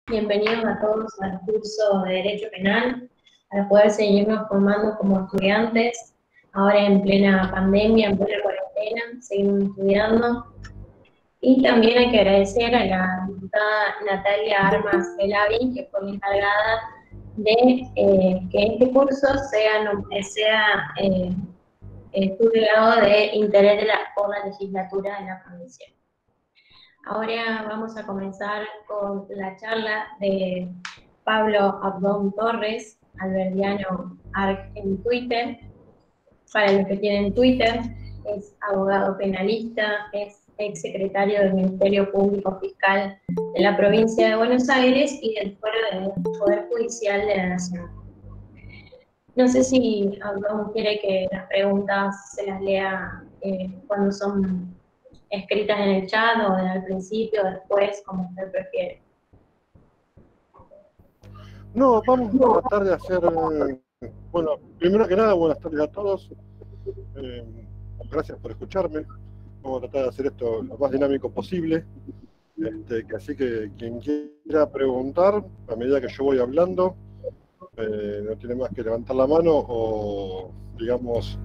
Bienvenidos a todos al curso de Derecho Penal, para poder seguirnos formando como estudiantes. Ahora en plena pandemia, en plena cuarentena, seguimos estudiando. Y también hay que agradecer a la diputada Natalia Armas Velavi, que fue la encargada de que este curso sea tutelado de interés por la legislatura de la provincia. Ahora vamos a comenzar con la charla de Pablo Abdón Torres, alberdiano ARC en Twitter. Para los que tienen Twitter, es abogado penalista, es exsecretario del Ministerio Público Fiscal de la provincia de Buenos Aires y del Poder Judicial de la Nación. No sé si Abdón quiere que las preguntas se las lea cuando son escritas en el chat o al principio, después, como usted prefiere. No, vamos a tratar de hacer, bueno, primero que nada, buenas tardes a todos. Gracias por escucharme. Vamos a tratar de hacer esto lo más dinámico posible. Así que quien quiera preguntar, a medida que yo voy hablando, no tiene más que levantar la mano o, digamos,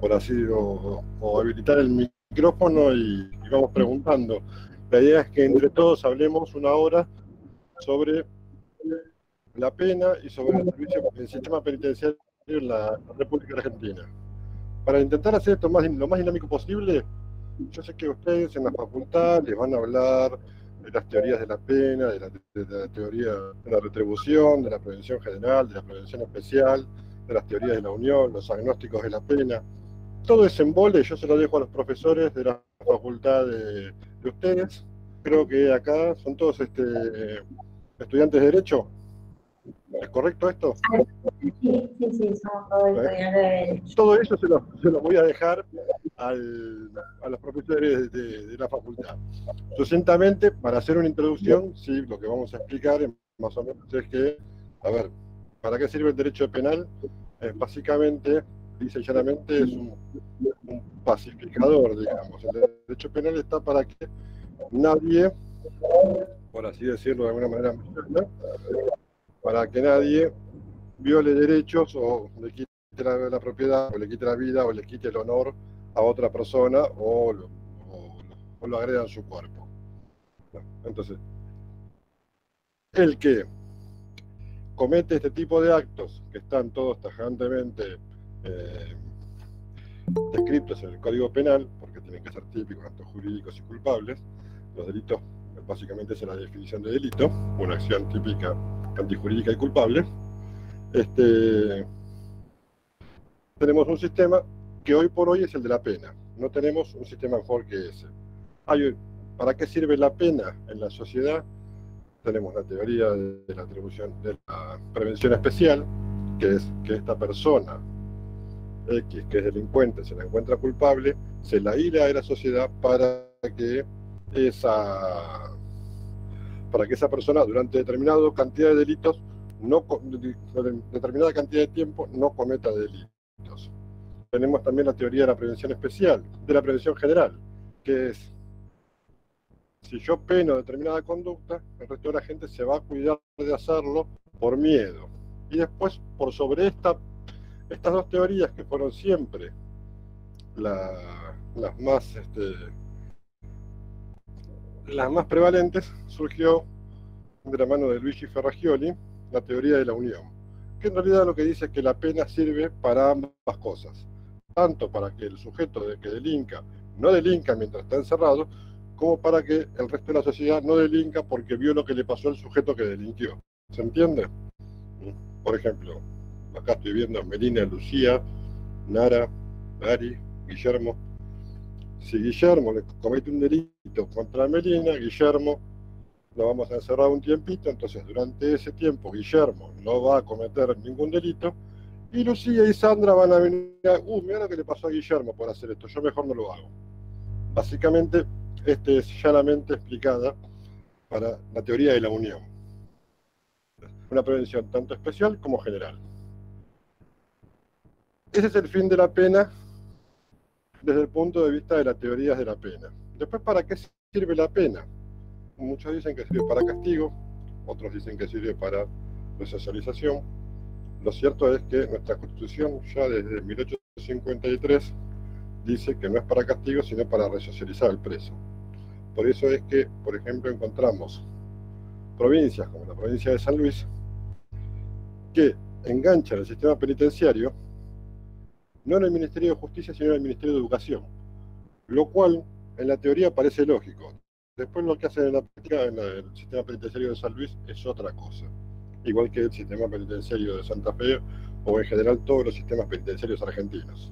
por así, o habilitar el micrófono y vamos preguntando. La idea es que entre todos hablemos una hora sobre la pena y sobre el sistema penitenciario en la República Argentina. Para intentar hacer esto lo más dinámico posible, yo sé que ustedes en la facultad les van a hablar de las teorías de la pena, de la teoría de la retribución, de la prevención general, de la prevención especial, de las teorías de la unión, los agnósticos de la pena. Todo ese embole yo se lo dejo a los profesores de la facultad de ustedes. Creo que acá son todos estudiantes de Derecho. ¿Es correcto esto? Sí, somos todos estudiantes de Derecho. Todo eso se lo voy a dejar a los profesores de la facultad. Sucintamente, para hacer una introducción, sí, lo que vamos a explicar más o menos es que, a ver, ¿para qué sirve el derecho penal? Básicamente, dice llanamente, es un pacificador, digamos. El derecho penal está para que nadie, por así decirlo de alguna manera, para que nadie viole derechos o le quite la propiedad, o le quite la vida, o le quite el honor a otra persona, o lo agreda en su cuerpo. Entonces, el que comete este tipo de actos, que están todos tajantemente descritos en el Código Penal, porque tienen que ser típicos, actos jurídicos y culpables, los delitos, básicamente es la definición de delito, una acción típica antijurídica y culpable, tenemos un sistema que hoy por hoy es el de la pena. No tenemos un sistema mejor que ese. ¿Para qué sirve la pena en la sociedad? Tenemos la teoría de la atribución de la prevención especial, que es que esta persona X, que es delincuente, se la encuentra culpable, se la ira a la sociedad para que esa persona durante determinada cantidad de delitos, determinada cantidad de tiempo, no cometa delitos. Tenemos también la teoría de la prevención especial, de la prevención general, que es, si yo peno determinada conducta, el resto de la gente se va a cuidar de hacerlo por miedo. Y después, por sobre estas dos teorías que fueron siempre las más prevalentes, surgió de la mano de Luigi Ferragioli la teoría de la unión, que en realidad lo que dice es que la pena sirve para ambas cosas, tanto para que el sujeto que delinca no delinca mientras está encerrado, como para que el resto de la sociedad no delinca porque vio lo que le pasó al sujeto que delinquió. ¿Se entiende? Por ejemplo, acá estoy viendo a Melina, Lucía, Nara, Ari, Guillermo. Si Guillermo le comete un delito contra Melina, Guillermo lo vamos a encerrar un tiempito, entonces durante ese tiempo Guillermo no va a cometer ningún delito, y Lucía y Sandra van a venir mira lo que le pasó a Guillermo por hacer esto, yo mejor no lo hago. Básicamente, es llanamente explicada para la teoría de la unión. Una prevención tanto especial como general. Ese es el fin de la pena desde el punto de vista de las teorías de la pena. Después, ¿para qué sirve la pena? Muchos dicen que sirve para castigo, otros dicen que sirve para resocialización. Lo cierto es que nuestra Constitución ya desde 1853 dice que no es para castigo, sino para resocializar al preso. Por eso es que, por ejemplo, encontramos provincias como la provincia de San Luis que enganchan el sistema penitenciario no en el Ministerio de Justicia, sino en el Ministerio de Educación, lo cual en la teoría parece lógico. Después lo que hacen en la práctica en el sistema penitenciario de San Luis es otra cosa, igual que el sistema penitenciario de Santa Fe o en general todos los sistemas penitenciarios argentinos.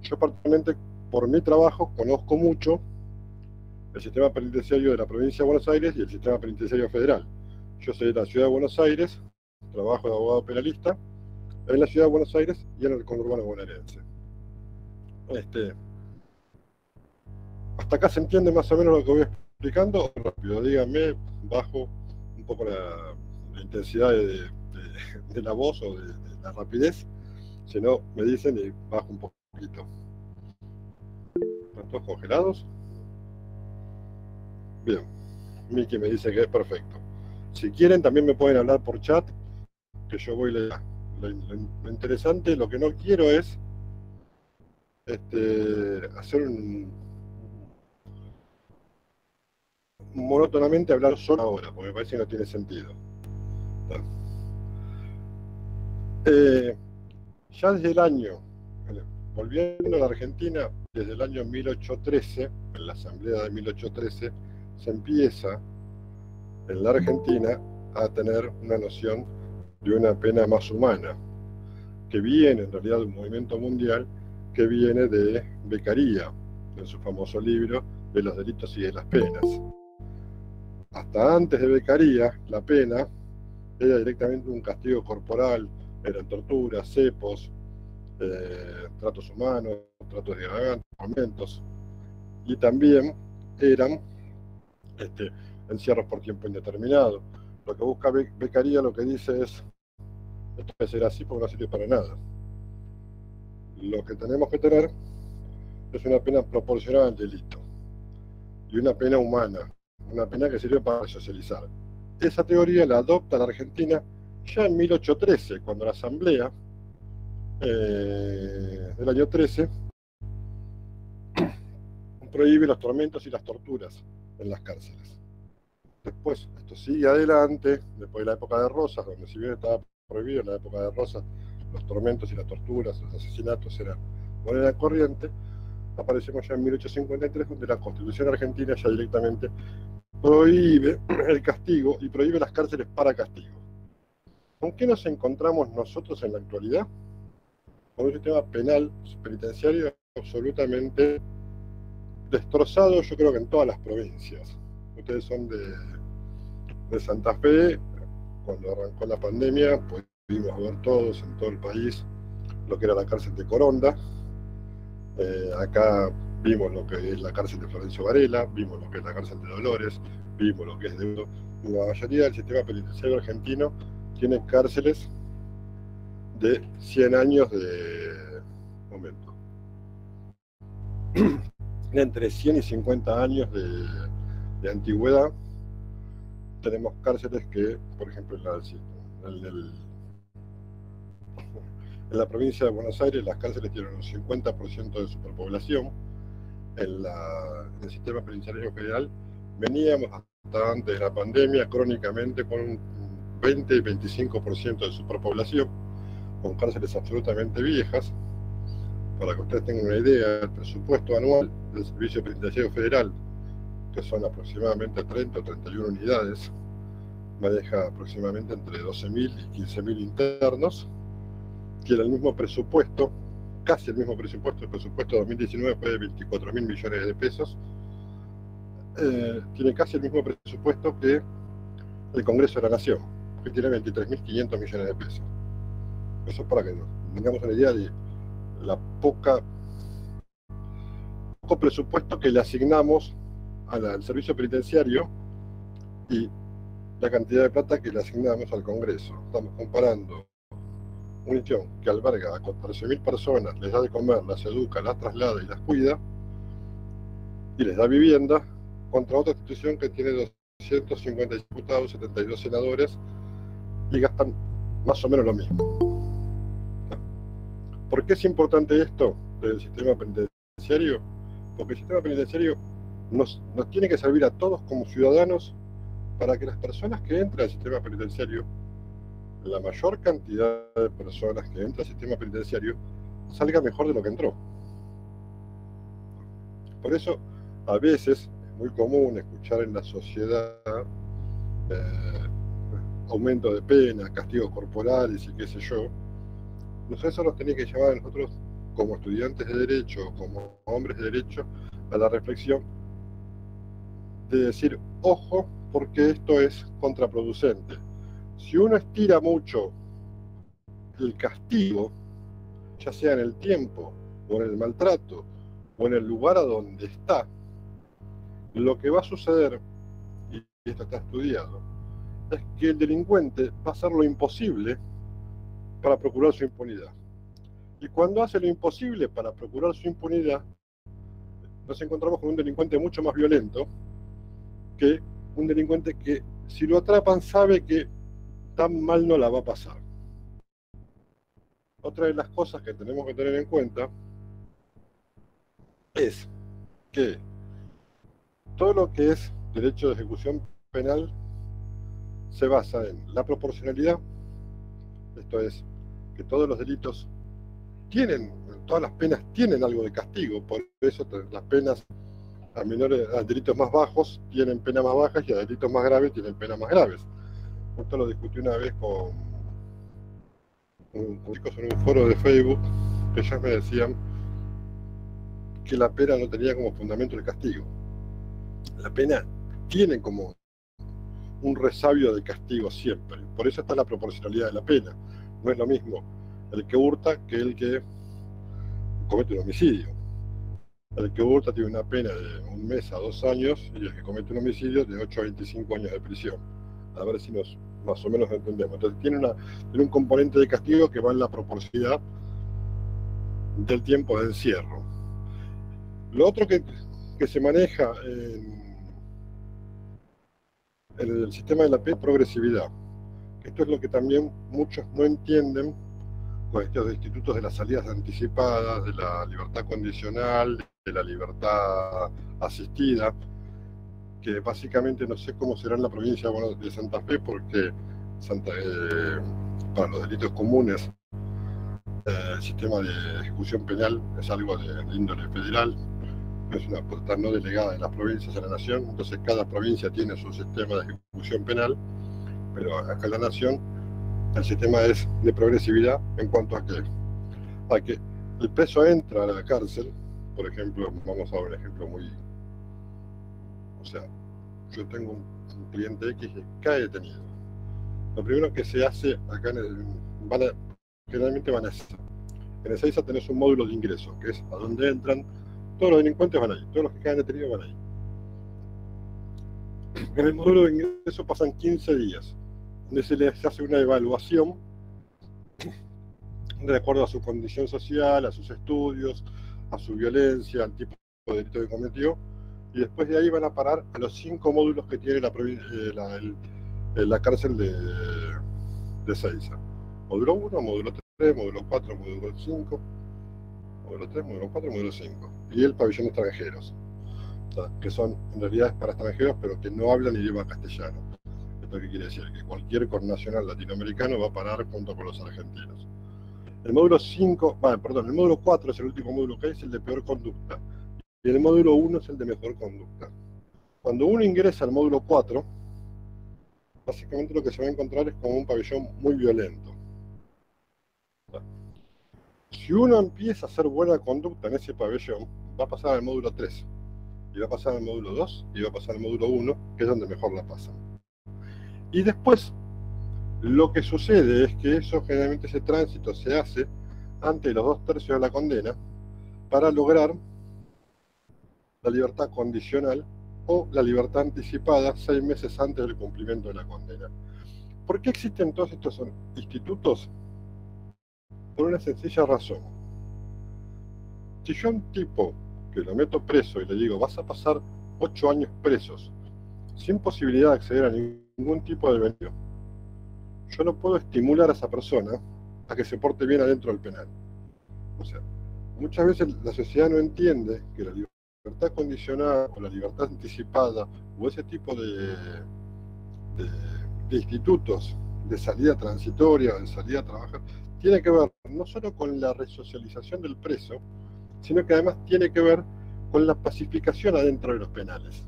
Yo particularmente, por mi trabajo, conozco mucho el sistema penitenciario de la provincia de Buenos Aires y el sistema penitenciario federal. Yo soy de la ciudad de Buenos Aires, trabajo de abogado penalista en la ciudad de Buenos Aires y en el conurbano bonaerense. ¿Hasta acá se entiende más o menos lo que voy explicando? Rápido, díganme, bajo un poco la intensidad de la voz o de la rapidez. Si no, me dicen y bajo un poquito. ¿Están todos congelados? Bien, Miki me dice que es perfecto. Si quieren, también me pueden hablar por chat, que yo voy leyendo. Lo interesante, lo que no quiero es hacer monótonamente hablar solo ahora, porque me parece que no tiene sentido. Ya desde el año, volviendo a la Argentina, desde el año 1813, en la Asamblea de 1813, se empieza en la Argentina a tener una noción de una pena más humana, que viene en realidad de un movimiento mundial que viene de Beccaria, en su famoso libro de los delitos y de las penas. Hasta antes de Beccaria, la pena era directamente un castigo corporal, eran torturas, cepos, tratos humanos, tratos degradantes, tormentos, y también eran encierros por tiempo indeterminado. Lo que busca Beccaria, lo que dice es, esto debe ser así porque no sirve para nada. Lo que tenemos que tener es una pena proporcional al delito y una pena humana, una pena que sirve para socializar. Esa teoría la adopta la Argentina ya en 1813, cuando la Asamblea del año 13 prohíbe los tormentos y las torturas en las cárceles. Después, esto sigue adelante, después de la época de Rosas, donde si bien estaba prohibido en la época de Rosas, los tormentos y las torturas, los asesinatos eran moneda corriente, aparecemos ya en 1853, donde la Constitución argentina ya directamente prohíbe el castigo y prohíbe las cárceles para castigo. ¿Con qué nos encontramos nosotros en la actualidad? Con un sistema penal penitenciario absolutamente destrozado, yo creo que en todas las provincias. Ustedes son de Santa Fe, cuando arrancó la pandemia, pudimos ver todos en todo el país lo que era la cárcel de Coronda. Acá vimos lo que es la cárcel de Florencio Varela, vimos lo que es la cárcel de Dolores, vimos lo que es de la mayoría del sistema penitenciario argentino tiene cárceles de 100 años de momento. Entre 100 y 50 años de antigüedad. Tenemos cárceles que, por ejemplo, en la provincia de Buenos Aires, las cárceles tienen un 50% de superpoblación. En el sistema penitenciario federal veníamos hasta antes de la pandemia crónicamente con un 20 y 25% de superpoblación, con cárceles absolutamente viejas. Para que ustedes tengan una idea, el presupuesto anual del Servicio Penitenciario Federal, que son aproximadamente 30 o 31 unidades, maneja aproximadamente entre 12.000 y 15.000 internos, tiene el mismo presupuesto, casi el mismo presupuesto, el presupuesto de 2019 fue de 24.000 millones de pesos, tiene casi el mismo presupuesto que el Congreso de la Nación, que tiene 23.500 millones de pesos. Eso es para que nos tengamos una idea de la poco presupuesto que le asignamos al servicio penitenciario y la cantidad de plata que le asignamos al Congreso. Estamos comparando una institución que alberga a 14.000 personas, les da de comer, las educa, las traslada y las cuida, y les da vivienda, contra otra institución que tiene 250 diputados, 72 senadores, y gastan más o menos lo mismo. ¿Por qué es importante esto del sistema penitenciario? Porque el sistema penitenciario nos tiene que servir a todos como ciudadanos para que las personas que entran al sistema penitenciario, la mayor cantidad de personas que entran al sistema penitenciario, salga mejor de lo que entró. Por eso, a veces es muy común escuchar en la sociedad aumento de pena, castigos corporales y qué sé yo. Eso nos tenía que llevar a nosotros, como estudiantes de Derecho, como hombres de Derecho, a la reflexión de decir, ojo, porque esto es contraproducente. Si uno estira mucho el castigo, ya sea en el tiempo, o en el maltrato, o en el lugar a donde está, lo que va a suceder, y esto está estudiado, es que el delincuente va a hacer lo imposible para procurar su impunidad. Y cuando hace lo imposible para procurar su impunidad, nos encontramos con un delincuente mucho más violento que un delincuente que, si lo atrapan, sabe que tan mal no la va a pasar. Otra de las cosas que tenemos que tener en cuenta es que todo lo que es derecho de ejecución penal se basa en la proporcionalidad, esto es, que todos los delitos todas las penas tienen algo de castigo, por eso las penas a delitos más bajos tienen penas más bajas y a delitos más graves tienen penas más graves. Esto lo discutí una vez con chicos en un foro de Facebook, que ellos me decían que la pena no tenía como fundamento el castigo. La pena tiene como un resabio de castigo siempre, por eso está la proporcionalidad de la pena. No es lo mismo el que hurta que el que comete un homicidio. El que hurta tiene una pena de 1 mes a 2 años y el que comete un homicidio de 8 a 25 años de prisión. A ver si más o menos entendemos. Entonces tiene un componente de castigo que va en la proporcionalidad del tiempo de encierro. Lo otro que se maneja en el sistema de la P es progresividad. Esto es lo que también muchos no entienden con estos institutos de las salidas anticipadas, de la libertad condicional, de la libertad asistida, que básicamente no sé cómo será en la provincia de Santa Fe, porque para los delitos comunes el sistema de ejecución penal es algo de índole federal, es una potestad no delegada de las provincias a la nación, entonces cada provincia tiene su sistema de ejecución penal, pero acá en la nación el sistema es de progresividad en cuanto a que el preso entra a la cárcel. Por ejemplo, vamos a ver un ejemplo yo tengo un cliente X que cae detenido. Lo primero que se hace acá generalmente van a ESEISA. En ESEISA tenés un módulo de ingreso, que es a donde entran todos los delincuentes, van ahí, todos los que caen detenidos van ahí. En el módulo de ingreso pasan 15 días, donde se les hace una evaluación de acuerdo a su condición social, a sus estudios, a su violencia, al tipo de delito que cometió, y después de ahí van a parar a los 5 módulos que tiene la cárcel de ESEISA. Módulo 1, módulo 3, módulo 4, módulo 5, módulo 3, módulo 4, módulo 5. Y el pabellón de extranjeros, que son en realidad para extranjeros, pero que no hablan idioma castellano. ¿Esto qué quiere decir? Que cualquier connacional latinoamericano va a parar junto con los argentinos. El módulo 4 es el último módulo que hay, es el de peor conducta. Y el módulo 1 es el de mejor conducta. Cuando uno ingresa al módulo 4, básicamente lo que se va a encontrar es como un pabellón muy violento. Si uno empieza a hacer buena conducta en ese pabellón, va a pasar al módulo 3, y va a pasar al módulo 2, y va a pasar al módulo 1, que es donde mejor la pasan. Y después, lo que sucede es que generalmente ese tránsito se hace antes de los 2/3 de la condena para lograr la libertad condicional o la libertad anticipada 6 meses antes del cumplimiento de la condena. ¿Por qué existen todos estos institutos? Por una sencilla razón. Si yo a un tipo que lo meto preso y le digo, vas a pasar 8 años presos, sin posibilidad de acceder a ningún tipo de beneficio, yo no puedo estimular a esa persona a que se porte bien adentro del penal. O sea, muchas veces la sociedad no entiende que la libertad condicionada o la libertad anticipada o ese tipo de institutos de salida transitoria, de salida a trabajar, tiene que ver no solo con la resocialización del preso, sino que además tiene que ver con la pacificación adentro de los penales.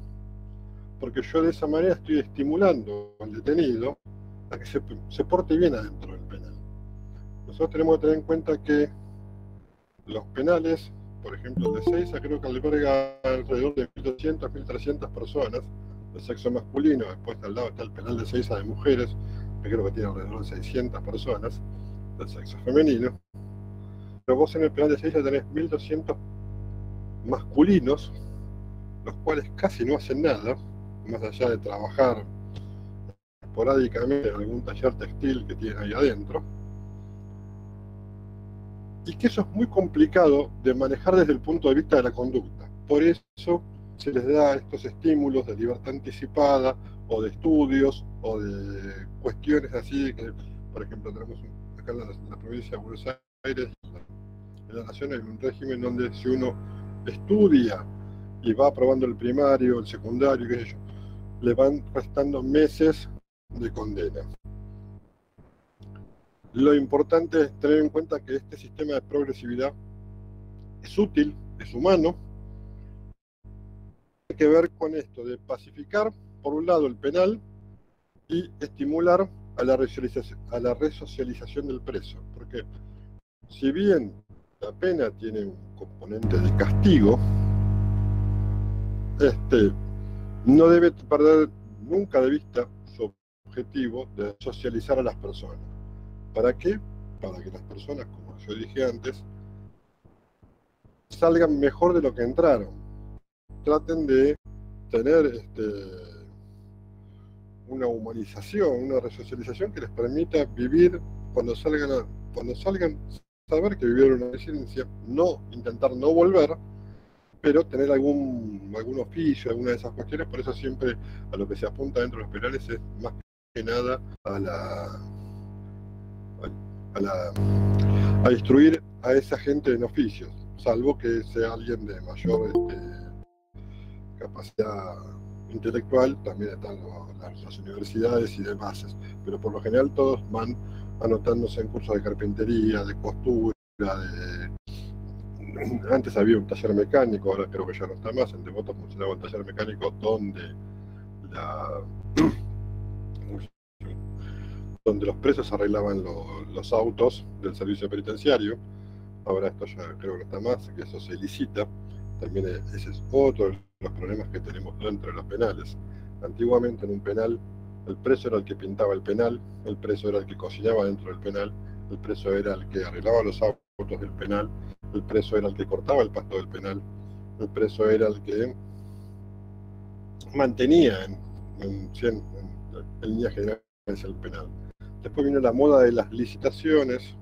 Porque yo de esa manera estoy estimulando al detenido a que se porte bien adentro del penal. Nosotros tenemos que tener en cuenta que los penales, por ejemplo, el de Seiza, creo que alberga alrededor de 1.200, 1.300 personas de sexo masculino. Después al lado está el penal de Seiza de mujeres, que creo que tiene alrededor de 600 personas del sexo femenino. Pero vos en el penal de Seiza tenés 1.200 masculinos, los cuales casi no hacen nada, más allá de trabajar esporádicamente en algún taller textil que tienen ahí adentro, y que eso es muy complicado de manejar desde el punto de vista de la conducta. Por eso se les da estos estímulos de libertad anticipada, o de estudios, o de cuestiones así, que por ejemplo tenemos acá en la provincia de Buenos Aires, en la Nación hay un régimen donde si uno estudia y va aprobando el primario, el secundario, qué sé yo, le van restando meses de condena. Lo importante es tener en cuenta que este sistema de progresividad es útil, es humano. Tiene que ver con esto de pacificar, por un lado, el penal y estimular a la resocialización del preso. Porque si bien la pena tiene un componente de castigo, no debe perder nunca de vista su objetivo de socializar a las personas. ¿Para qué? Para que las personas, como yo dije antes, salgan mejor de lo que entraron. Traten de tener una humanización, una resocialización que les permita vivir cuando salgan, saber que vivieron una residencia, no intentar no volver, pero tener algún oficio, alguna de esas cuestiones. Por eso siempre a lo que se apunta dentro de los penales es más que nada a instruir a esa gente en oficios, salvo que sea alguien de mayor capacidad intelectual. También están las universidades y demás, pero por lo general todos van anotándose en cursos de carpintería, de costura, antes había un taller mecánico, ahora creo que ya no está más. En Devoto funcionaba un taller mecánico donde los presos arreglaban los autos del servicio penitenciario. Ahora esto ya creo que no está más, que eso se licita. También ese es otro de los problemas que tenemos dentro de los penales. Antiguamente en un penal el preso era el que pintaba el penal, el preso era el que cocinaba dentro del penal, el preso era el que arreglaba los autos del penal, el preso era el que cortaba el pasto del penal, el preso era el que mantenía en líneas generales el penal. Después vino la moda de las licitaciones,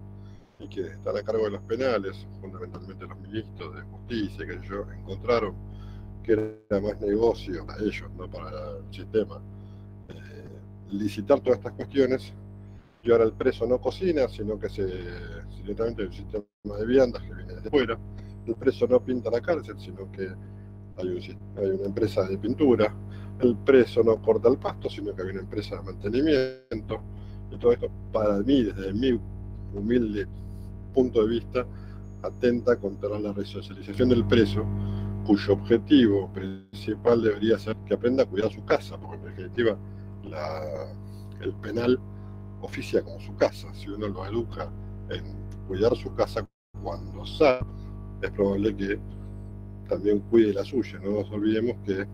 y que están a cargo de los penales, fundamentalmente los ministros de justicia, que ellos encontraron que era más negocio para ellos, no para el sistema, licitar todas estas cuestiones. Y ahora el preso no cocina, sino que directamente hay un sistema de viandas que viene desde fuera. El preso no pinta la cárcel, sino que hay una empresa de pintura. El preso no corta el pasto, sino que hay una empresa de mantenimiento. Y todo esto, para mí, desde mi humilde punto de vista, atenta contra la resocialización del preso, cuyo objetivo principal debería ser que aprenda a cuidar su casa, porque en definitiva el penal oficia como su casa. Si uno lo educa en cuidar su casa cuando sale, es probable que también cuide la suya. No nos olvidemos que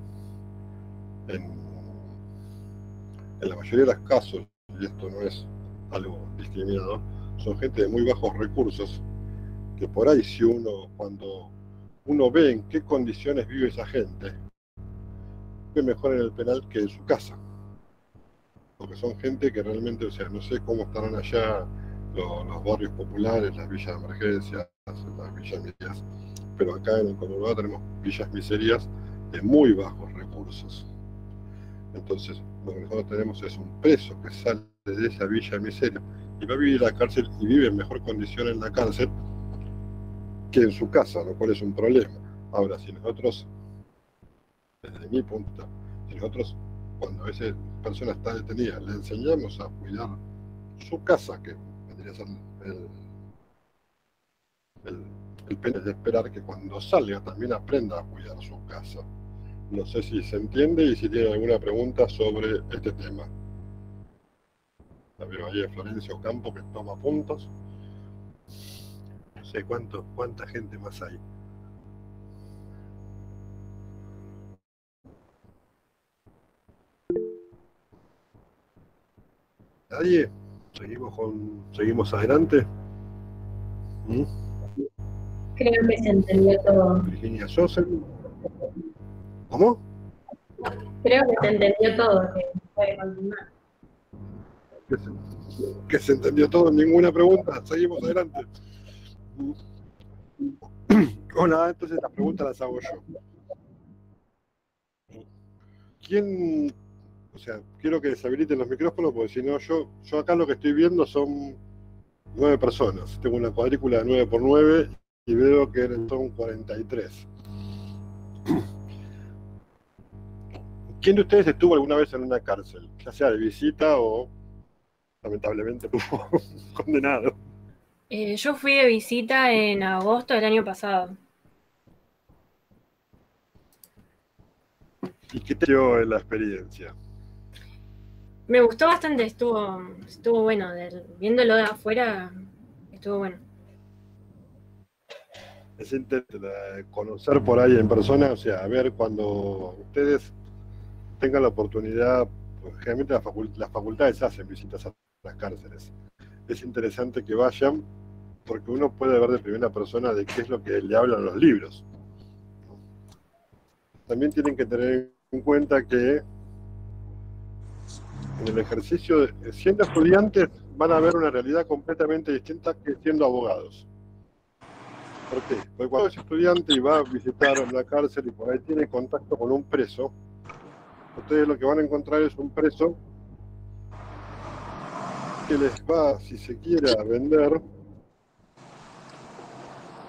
en la mayoría de los casos, y esto no es algo discriminado, son gente de muy bajos recursos, que por ahí cuando uno ve en qué condiciones vive esa gente, vive mejor en el penal que en su casa. Porque son gente que realmente, o sea, no sé cómo estarán allá los barrios populares, las villas de emergencia, las villas miserias, pero acá en el conurbano tenemos villas miserias de muy bajos recursos. Entonces, lo que nosotros tenemos es un preso que sale de esa villa de miseria y va a vivir en la cárcel y vive en mejor condición en la cárcel que en su casa, lo cual es un problema. Ahora, si nosotros, desde mi punto, si nosotros, cuando esa persona está detenida, le enseñamos a cuidar su casa, que vendría a ser el, el, el pene de esperar que cuando salga también aprenda a cuidar su casa. No sé si se entiende y si tienen alguna pregunta sobre este tema. La veo ahí a Florencio Campo que toma puntos. No sé cuánta gente más hay. ¿Nadie? Seguimos adelante. ¿Mm? Creo que se entendió todo. Virginia Sosa. ¿Cómo? Creo que se entendió todo, que puede continuar. Que se entendió todo, ninguna pregunta. Seguimos adelante. Hola, entonces las preguntas las hago yo. ¿Quién? O sea, quiero que deshabiliten los micrófonos porque si no, yo acá lo que estoy viendo son 9 personas. Tengo una cuadrícula de 9 por 9 y veo que son 43. ¿Quién de ustedes estuvo alguna vez en una cárcel? Ya sea de visita o lamentablemente estuvo condenado. Yo fui de visita en agosto del año pasado. ¿Y qué te dio en la experiencia? Me gustó bastante, estuvo bueno. Viéndolo de afuera, estuvo bueno. Es interesante conocer por ahí en persona, o sea, a ver cuando ustedes tengan la oportunidad, pues, generalmente las facultades hacen visitas a las cárceles. Es interesante que vayan porque uno puede ver de primera persona de qué es lo que le hablan los libros. También tienen que tener en cuenta que en el ejercicio, siendo estudiantes, van a ver una realidad completamente distinta que siendo abogados. ¿Por qué? Porque cuando es estudiante y va a visitar una cárcel y por ahí tiene contacto con un preso, ustedes lo que van a encontrar es un preso que les va, si se quiere, a vender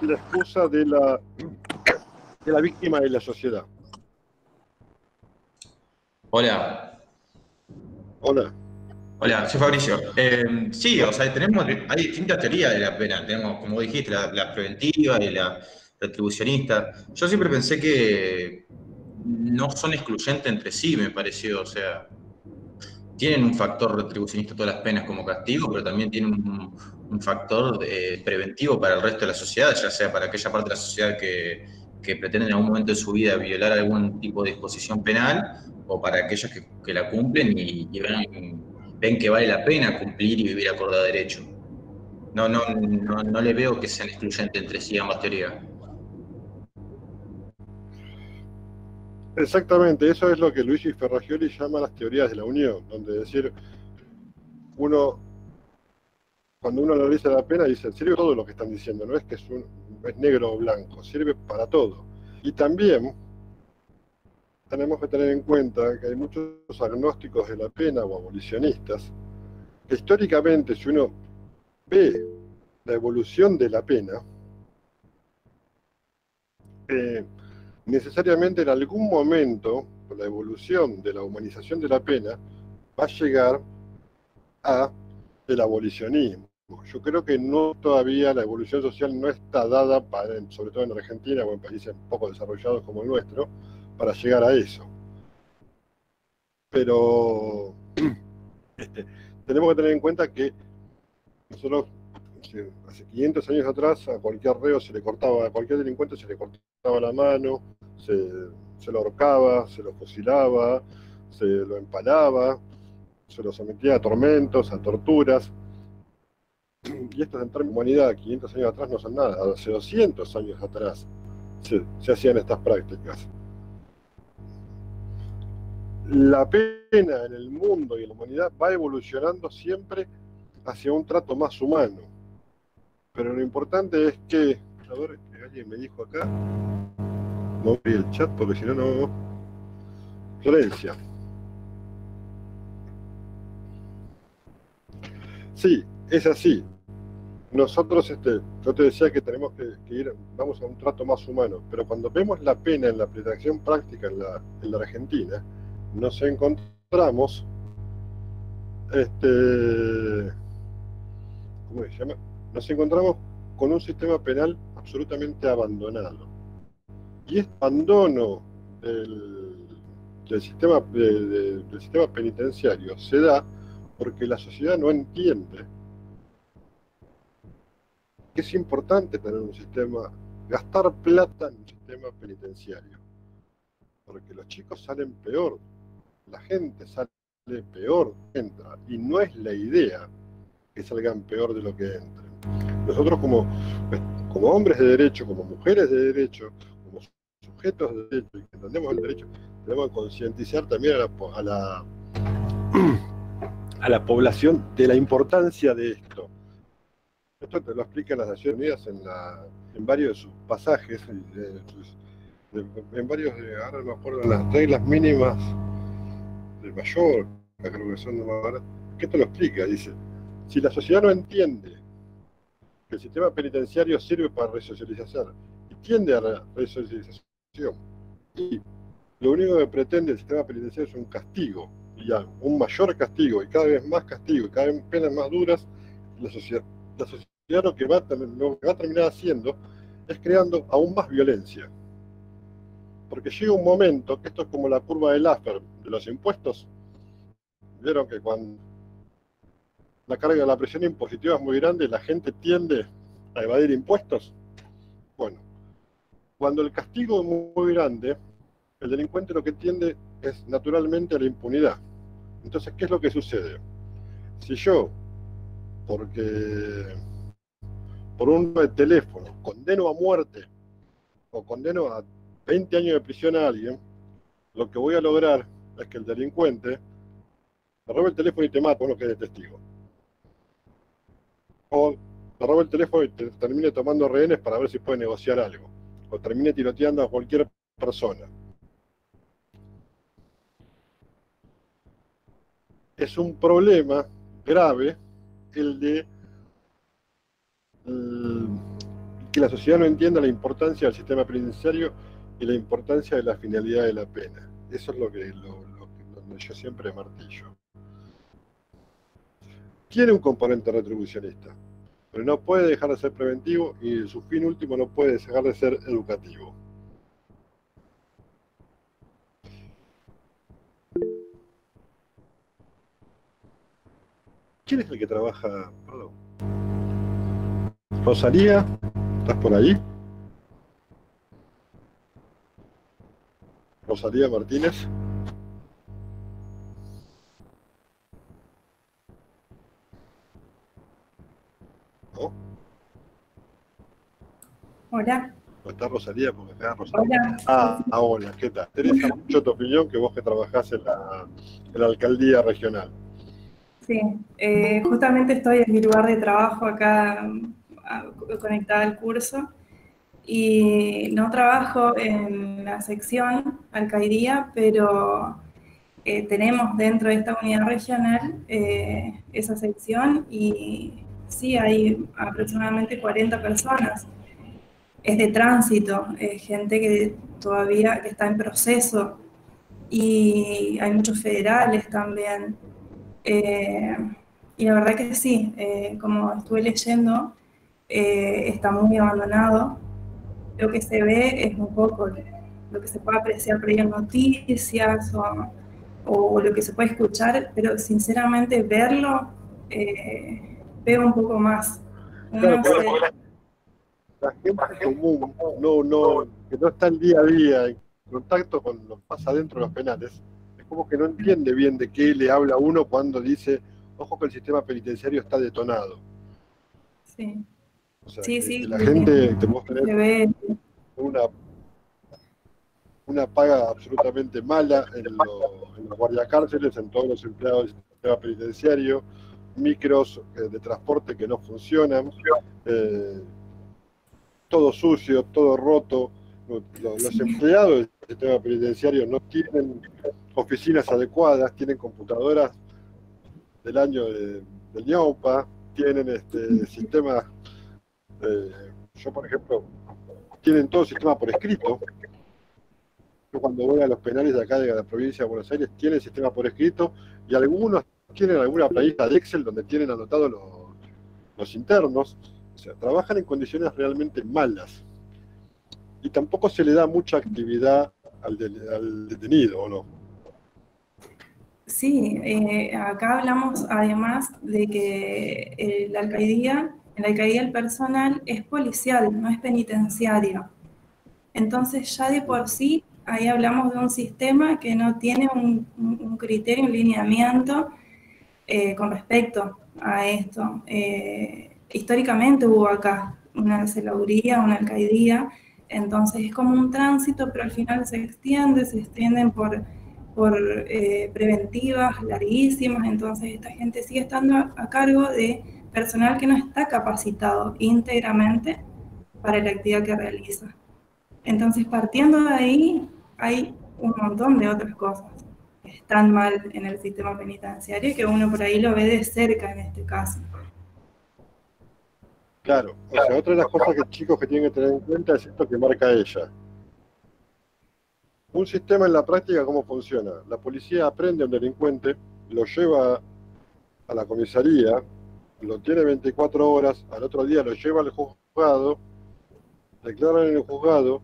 la excusa de la víctima de la sociedad. Hola. Hola. Hola, soy Fabricio. Sí, o sea, hay distintas teorías de la pena. Tenemos, como dijiste, la preventiva y la retribucionista. Yo siempre pensé que no son excluyentes entre sí, me pareció. O sea, tienen un factor retribucionista todas las penas como castigo, pero también tienen un factor preventivo para el resto de la sociedad, ya sea para aquella parte de la sociedad que pretende en algún momento de su vida violar algún tipo de disposición penal, o para aquellos que la cumplen y ven que vale la pena cumplir y vivir acorde a derecho. No le veo que sean excluyentes entre sí ambas teorías. Exactamente, eso es lo que Luigi Ferragioli llama las teorías de la unión, donde decir, cuando uno analiza la pena dice, sirve todo lo que están diciendo, no es que es negro o blanco, sirve para todo. Y también tenemos que tener en cuenta que hay muchos agnósticos de la pena o abolicionistas, que históricamente si uno ve la evolución de la pena, necesariamente en algún momento, por la evolución de la humanización de la pena, va a llegar a el abolicionismo. Yo creo que no todavía la evolución social no está dada, sobre todo en Argentina o en países poco desarrollados como el nuestro, para llegar a eso. Pero tenemos que tener en cuenta que nosotros hace 500 años atrás a cualquier reo se le cortaba, a cualquier delincuente se le cortaba la mano, se lo ahorcaba, se lo fusilaba, se lo empalaba, se lo sometía a tormentos, a torturas. Y esto en términos de humanidad, 500 años atrás no son nada, hace 200 años atrás se hacían estas prácticas. La pena en el mundo y en la humanidad va evolucionando siempre hacia un trato más humano. Pero lo importante es que, a ver, alguien me dijo acá, no abrí el chat porque si no, no. Florencia. Sí, es así. Nosotros, yo te decía que tenemos que ir, vamos a un trato más humano, pero cuando vemos la pena en la aplicación práctica en la Argentina, nos encontramos, ¿cómo se llama? Nos encontramos con un sistema penal absolutamente abandonado. Y este abandono del sistema, del sistema penitenciario se da porque la sociedad no entiende que es importante tener un sistema, gastar plata en un sistema penitenciario, porque los chicos salen peor, la gente sale peor, entra, y no es la idea que salgan peor de lo que entren. Nosotros como hombres de derecho, como mujeres de derecho, como sujetos de derecho, y que entendemos el derecho, tenemos que concientizar también a la población de la importancia de esto. Esto te lo explican las Naciones Unidas en varios de sus pasajes, en varios, ahora no me acuerdo, en las reglas mínimas de Mallorca, creo que son de Mallorca, que esto lo explica, dice, si la sociedad no entiende que el sistema penitenciario sirve para resocializar y tiende a la resocialización, y lo único que pretende el sistema penitenciario es un castigo, y un mayor castigo, y cada vez más castigo, y cada vez penas más duras, la sociedad lo que va a terminar haciendo es creando aún más violencia. Porque llega un momento, que esto es como la curva de Laffer de los impuestos. Vieron que cuando la carga de la presión impositiva es muy grande, la gente tiende a evadir impuestos. Bueno, cuando el castigo es muy grande, el delincuente lo que tiende es naturalmente a la impunidad. Entonces, ¿qué es lo que sucede? Si yo, por un teléfono condeno a muerte o condeno a 20 años de prisión a alguien, lo que voy a lograr es que el delincuente te robe el teléfono y te mata, uno que es de testigo. O te robe el teléfono y te termine tomando rehenes para ver si puede negociar algo. O termine tiroteando a cualquier persona. Es un problema grave el de que la sociedad no entienda la importancia del sistema penitenciario y la importancia de la finalidad de la pena. Eso es donde yo siempre martillo. Tiene un componente retribucionista, pero no puede dejar de ser preventivo y su fin último no puede dejar de ser educativo. ¿Quién es el que trabaja? Perdón. Rosalía, ¿estás por ahí? Rosalía Martínez. ¿No? Hola. ¿No está Rosalía? Porque está Rosalía. Hola. Hola, ¿qué tal? Teresa, mucho tu opinión que vos que trabajás en la alcaldía regional. Sí, justamente estoy en mi lugar de trabajo acá conectada al curso y no trabajo en la sección alcaldía, pero tenemos dentro de esta unidad regional esa sección y sí, hay aproximadamente 40 personas. Es de tránsito, gente que todavía está en proceso y hay muchos federales también. Y la verdad que sí, como estuve leyendo, está muy abandonado. Lo que se ve es un poco lo que se puede apreciar por ahí en noticias o lo que se puede escuchar, pero sinceramente verlo veo un poco más. Claro, la gente común, que no está el día a día en contacto con lo que pasa dentro de los penales, es como que no entiende bien de qué le habla uno cuando dice, ojo que el sistema penitenciario está detonado. Sí. O sea, Sí, que la gente tenemos que tener una paga absolutamente mala en los guardiacárceles, en todos los empleados del sistema penitenciario, micros de transporte que no funcionan, todo sucio, todo roto. Los empleados del sistema penitenciario no tienen oficinas adecuadas, tienen computadoras del año del ñaupa, tienen sistemas, yo por ejemplo, tienen todo el sistema por escrito. Yo cuando voy a los penales de acá de la provincia de Buenos Aires, tienen sistema por escrito, y algunos tienen alguna planilla de Excel donde tienen anotados los internos. O sea, trabajan en condiciones realmente malas. Y tampoco se le da mucha actividad al detenido, ¿o no? Sí, acá hablamos además de que en la alcaldía el personal es policial, no es penitenciario. Entonces ya de por sí, ahí hablamos de un sistema que no tiene un criterio, un lineamiento con respecto a esto. Históricamente hubo acá una celaduría, una alcaidía, entonces es como un tránsito, pero al final se extienden por preventivas larguísimas, entonces esta gente sigue estando a cargo de personal que no está capacitado íntegramente para la actividad que realiza. Entonces, partiendo de ahí, hay un montón de otras cosas que están mal en el sistema penitenciario y que uno por ahí lo ve de cerca en este caso. Claro, o sea, otra de las cosas que chicos que tienen que tener en cuenta es esto que marca ella. Un sistema en la práctica, ¿cómo funciona? La policía aprende a un delincuente, lo lleva a la comisaría, lo tiene 24 horas, al otro día lo lleva al juzgado, declaran en el juzgado,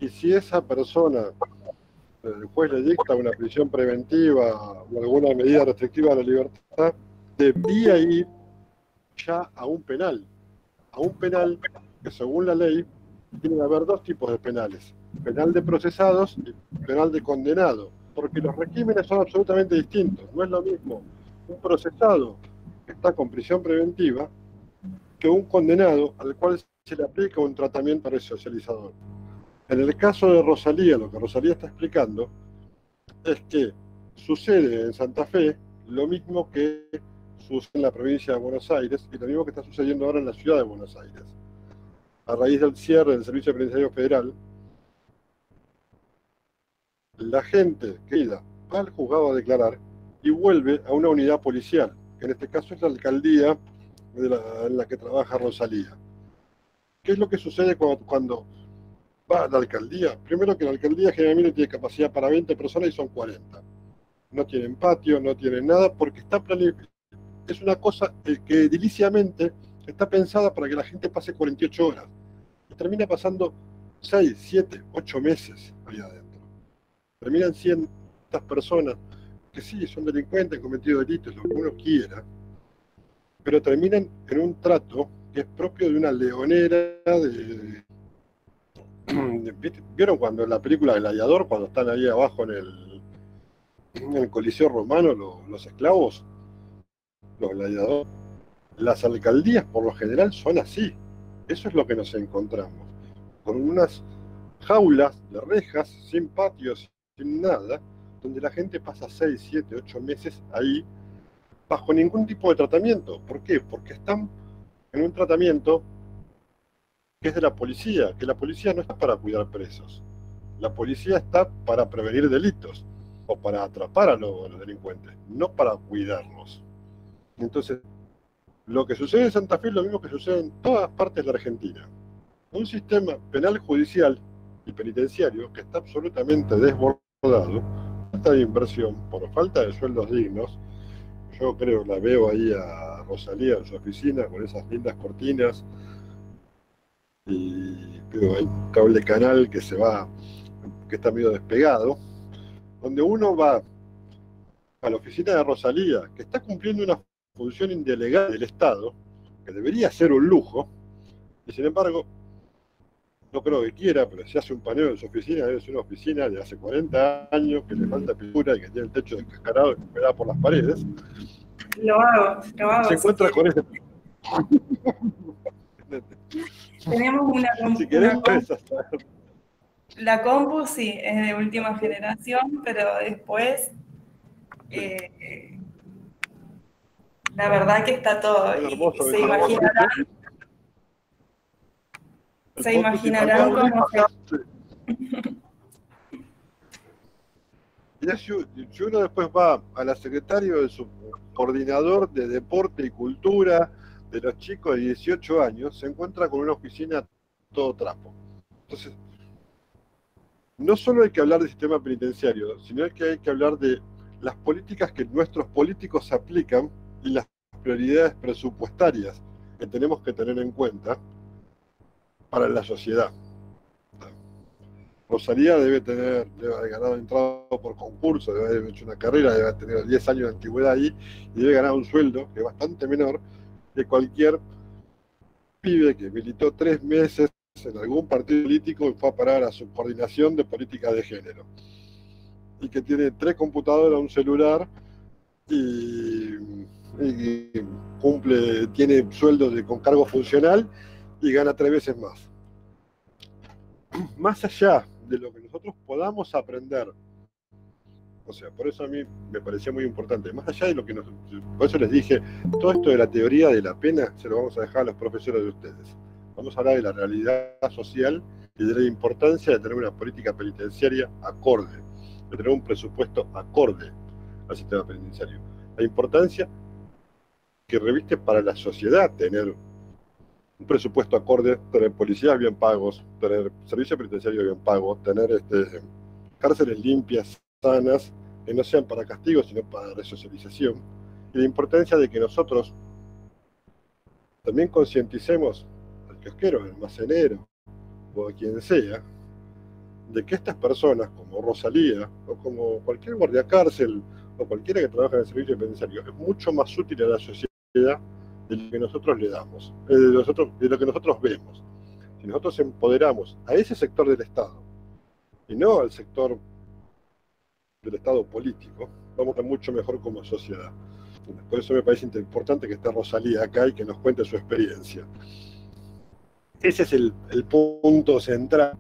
y si esa persona, el juez le dicta una prisión preventiva o alguna medida restrictiva de la libertad, debería ir ya a un penal que según la ley tiene que haber dos tipos de penales: penal de procesados y penal de condenados, porque los regímenes son absolutamente distintos. No es lo mismo un procesado que está con prisión preventiva que un condenado al cual se le aplica un tratamiento resocializador. En el caso de Rosalía, lo que Rosalía está explicando es que sucede en Santa Fe lo mismo que sucede en la provincia de Buenos Aires y lo mismo que está sucediendo ahora en la ciudad de Buenos Aires. A raíz del cierre del Servicio Penitenciario Federal, la gente que va al juzgado a declarar y vuelve a una unidad policial, que en este caso es la alcaldía en la que trabaja Rosalía. ¿Qué es lo que sucede cuando va a la alcaldía? Primero, que la alcaldía generalmente tiene capacidad para 20 personas y son 40. No tienen patio, no tienen nada, porque está planificado. Es una cosa que ediliciamente está pensada para que la gente pase 48 horas. Y termina pasando 6, 7, 8 meses ahí adentro. Terminan siendo estas personas que sí, son delincuentes, han cometido delitos, lo que uno quiera, pero terminan en un trato que es propio de una leonera ¿Vieron cuando en la película Gladiador, cuando están ahí abajo en el Coliseo Romano los esclavos, los gladiadores? Las alcaldías por lo general son así. Eso es lo que nos encontramos, con unas jaulas de rejas, sin patios, sin nada, donde la gente pasa 6, 7, 8 meses ahí, bajo ningún tipo de tratamiento. ¿Por qué? Porque están en un tratamiento que es de la policía, que la policía no está para cuidar presos. La policía está para prevenir delitos o para atrapar a los delincuentes, no para cuidarlos. Entonces, lo que sucede en Santa Fe es lo mismo que sucede en todas partes de la Argentina. Un sistema penal, judicial y penitenciario que está absolutamente desbordado, falta de inversión, por falta de sueldos dignos. Yo creo, la veo ahí a Rosalía en su oficina con esas lindas cortinas, y veo ahí un cable canal que está medio despegado, donde uno va a la oficina de Rosalía, que está cumpliendo una función indelegada del Estado, que debería ser un lujo, y sin embargo, no creo que quiera, pero si hace un paneo en su oficina, es una oficina de hace 40 años, que le falta pintura y que tiene el techo descascarado y que da por las paredes. Lo hago. Se encuentra con ese... Tenemos una compu. Si querés, la compu sí, es de última generación, pero después la verdad que está todo. Y se imaginarán cómo si uno después va a la secretaria de su coordinador de deporte y cultura de los chicos de 18 años se encuentra con una oficina todo trapo. Entonces, no solo hay que hablar del sistema penitenciario, sino que hay que hablar de las políticas que nuestros políticos aplican y las prioridades presupuestarias que tenemos que tener en cuenta para la sociedad. Rosalía debe haber ganado entrado por concurso, debe haber hecho una carrera, debe haber tenido 10 años de antigüedad ahí y debe ganar un sueldo que es bastante menor de cualquier pibe que militó 3 meses en algún partido político y fue a parar a su coordinación de política de género. Y que tiene 3 computadoras, un celular y tiene sueldo con cargo funcional y gana 3 veces más. Más allá de lo que nosotros podamos aprender, o sea, por eso a mí me parecía muy importante, más allá de lo que por eso les dije, todo esto de la teoría de la pena se lo vamos a dejar a los profesores de ustedes. Vamos a hablar de la realidad social y de la importancia de tener una política penitenciaria acorde, de tener un presupuesto acorde al sistema penitenciario. La importancia que reviste para la sociedad tener un presupuesto acorde, tener policías bien pagos, tener servicios penitenciarios bien pagos, tener cárceles limpias, sanas, que no sean para castigo, sino para resocialización. Y la importancia de que nosotros también concienticemos al kiosquero, al almacenero, o a quien sea, de que estas personas, como Rosalía, o como cualquier guardiacárcel, o cualquiera que trabaja en el servicio penitenciario, es mucho más útil a la sociedad de lo que nosotros le damos, de lo que nosotros vemos. Si nosotros empoderamos a ese sector del Estado, y no al sector del Estado político, vamos a estar mucho mejor como sociedad. Por eso me parece importante que esté Rosalía acá y que nos cuente su experiencia. Ese es el punto central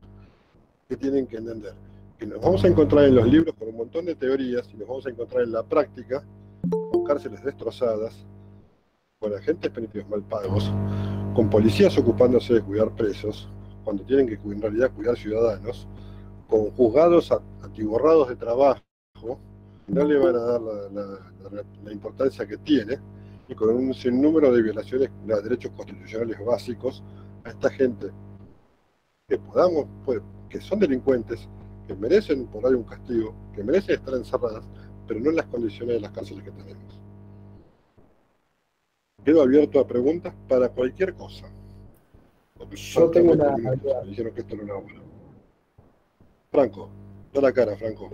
que tienen que entender. Que nos vamos a encontrar en los libros con un montón de teorías y nos vamos a encontrar en la práctica con cárceles destrozadas, con agentes penitenciarios mal pagos, con policías ocupándose de cuidar presos, cuando tienen que en realidad cuidar ciudadanos, con juzgados atiborrados de trabajo, no le van a dar la importancia que tiene, y con un sinnúmero de violaciones de derechos constitucionales básicos a esta gente que son delincuentes, que merecen por ahí un castigo, que merecen estar encerradas, pero no en las condiciones de las cárceles que tenemos. Quedo abierto a preguntas para cualquier cosa. Yo tengo una duda. Me dijeron que esto no era bueno. Franco, da la cara, Franco.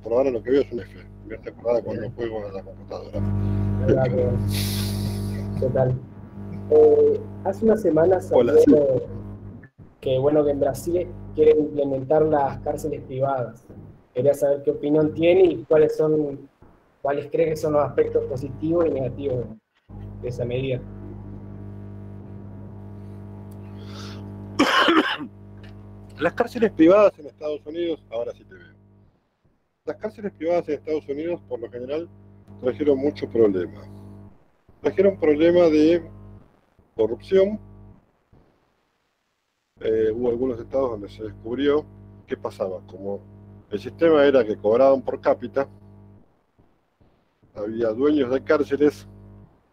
Por ahora lo que veo es un F. Me hace acordar cuando juego a la computadora. ¿Qué tal? Hace unas semanas salió que en Brasil quieren implementar las cárceles privadas. Quería saber qué opinión tiene y cuáles cree que son los aspectos positivos y negativos de esa medida. Las cárceles privadas en Estados Unidos, ahora sí te veo. Las cárceles privadas en Estados Unidos, por lo general, trajeron muchos problemas. Trajeron problemas de corrupción. Hubo algunos estados donde se descubrió qué pasaba. Como el sistema era que cobraban por cápita, había dueños de cárceles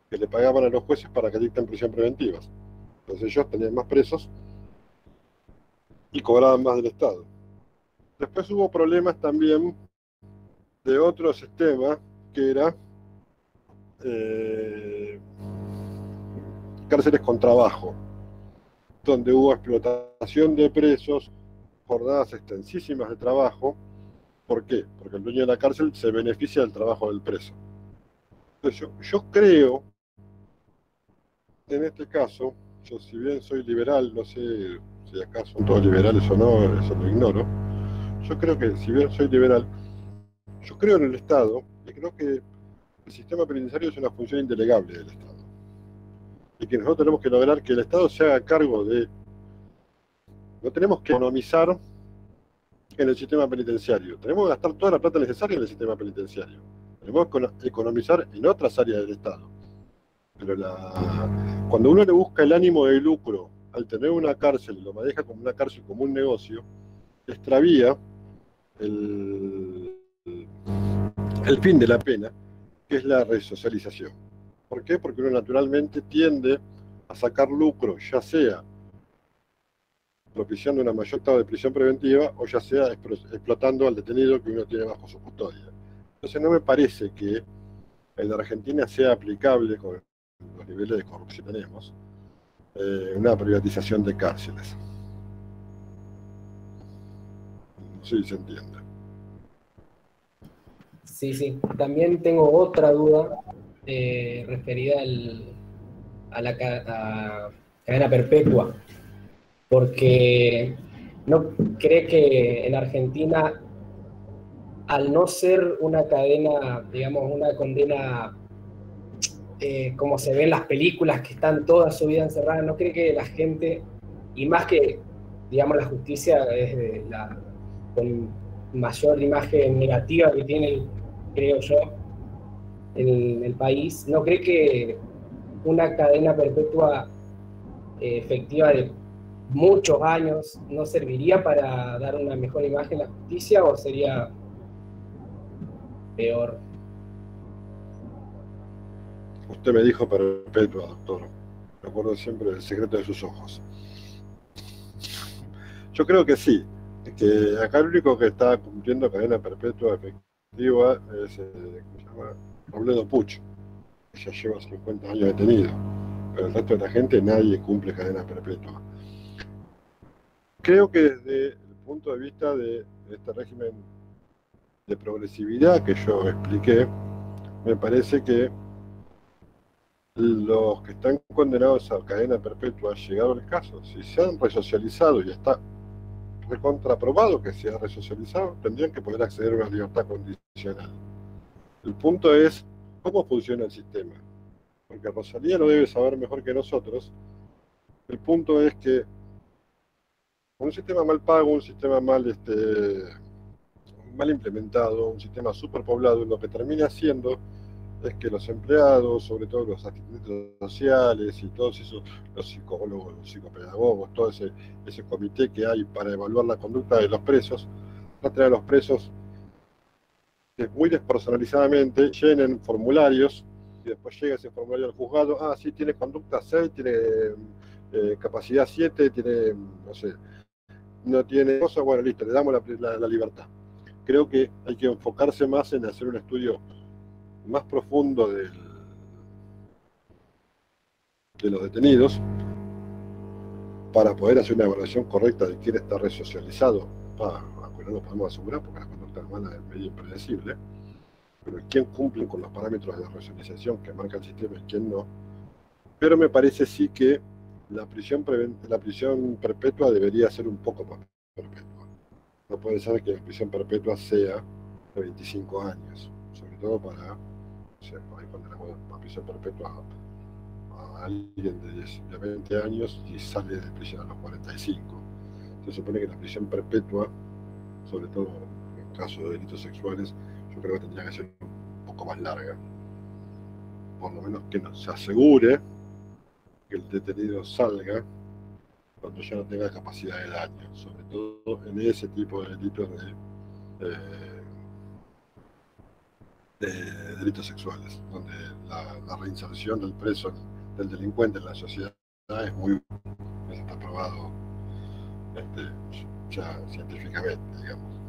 que le pagaban a los jueces para que dicten prisión preventiva. Entonces ellos tenían más presos y cobraban más del Estado. Después hubo problemas también de otro sistema que era cárceles con trabajo, donde hubo explotación de presos, jornadas extensísimas de trabajo. ¿Por qué? Porque el dueño de la cárcel se beneficia del trabajo del preso. Entonces yo creo, en este caso, yo si bien soy liberal, no sé si acá son todos liberales o no, eso lo ignoro. Yo creo que si bien soy liberal, yo creo en el Estado y creo que el sistema penitenciario es una función indelegable del Estado. Y que nosotros tenemos que lograr que el Estado se haga cargo de... No tenemos que economizar en el sistema penitenciario. Tenemos que gastar toda la plata necesaria en el sistema penitenciario. Tenemos que economizar en otras áreas del Estado. Pero cuando uno le busca el ánimo de lucro al tener una cárcel y lo maneja como una cárcel, como un negocio, extravía el fin de la pena, que es la resocialización. ¿Por qué? Porque uno naturalmente tiende a sacar lucro, ya sea propiciando una mayor estado de prisión preventiva o ya sea explotando al detenido que uno tiene bajo su custodia. Entonces no me parece que en la Argentina sea aplicable con los niveles de corrupción que tenemos una privatización de cárceles. No sé si se entiende. Sí, sí. También tengo otra duda referida a la cadena perpetua, porque ¿no cree que en Argentina, al no ser una cadena, digamos, una condena como se ve en las películas, que están toda su vida encerradas, no cree que la gente, y más que, digamos, la justicia es de la con mayor imagen negativa que tiene, creo yo, el país, no cree que una cadena perpetua efectiva de muchos años no serviría para dar una mejor imagen a la justicia, o sería peor? Usted me dijo perpetua, doctor. Recuerdo siempre el secreto de sus ojos. Yo creo que sí, que acá el único que está cumpliendo cadena perpetua efectiva es, ¿cómo se llama? Robledo Puch, que ya lleva 50 años detenido, pero el resto de la gente nadie cumple cadena perpetua. Creo que desde el punto de vista de este régimen de progresividad que yo expliqué, me parece que los que están condenados a cadena perpetua, llegado el caso, si se han resocializado y está recontraprobado que se ha resocializado, tendrían que poder acceder a una libertad condicional. El punto es cómo funciona el sistema, porque Rosalía lo debe saber mejor que nosotros. El punto es que un sistema mal pago, un sistema mal implementado, un sistema superpoblado, lo que termina haciendo es que los empleados, sobre todo los asistentes sociales y todos esos, los psicólogos, los psicopedagogos, todo ese comité que hay para evaluar la conducta de los presos, tratan a los presos muy despersonalizadamente, llenen formularios y después llega ese formulario al juzgado, ah, sí, tiene conducta 6, tiene capacidad 7, tiene, no sé, no tiene cosas, bueno, listo, le damos la libertad. Creo que hay que enfocarse más en hacer un estudio más profundo de los detenidos para poder hacer una evaluación correcta de quién está resocializado. Aunque no lo podemos asegurar porque la conducta humana es medio impredecible, pero quién cumple con los parámetros de resocialización que marca el sistema y quién no. Pero me parece sí que la prisión perpetua debería ser un poco más perpetua. No puede ser que la prisión perpetua sea de 25 años, sobre todo para, o sea, ahí condenamos a prisión perpetua a alguien de 20 años y sale de prisión a los 45. Se supone que la prisión perpetua, sobre todo en casos de delitos sexuales, yo creo que tendría que ser un poco más larga. Por lo menos que se asegure que el detenido salga cuando ya no tenga capacidad de daño, sobre todo en ese tipo de delitos de delitos sexuales, donde la reinserción del preso, del delincuente en la sociedad es muy, está probado ya científicamente, digamos.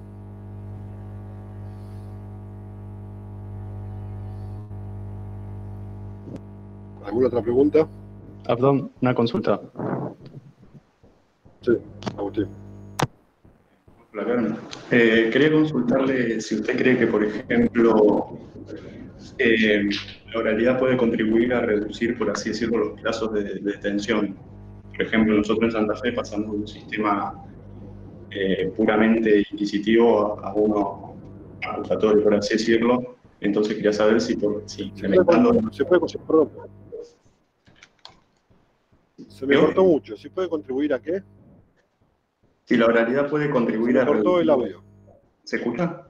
¿Alguna otra pregunta? Perdón, una consulta. Sí, Agustín. Hola, Carmen. Quería consultarle si usted cree que, por ejemplo, la oralidad puede contribuir a reducir, por así decirlo, los plazos de detención. Por ejemplo, nosotros en Santa Fe pasamos de un sistema puramente inquisitivo a uno acusatorio, por así decirlo. Entonces quería saber si implementando... Se me cortó mucho. ¿Sí puede contribuir a qué? Si la oralidad puede contribuir a reducir... Se cortó el audio. ¿Se escucha?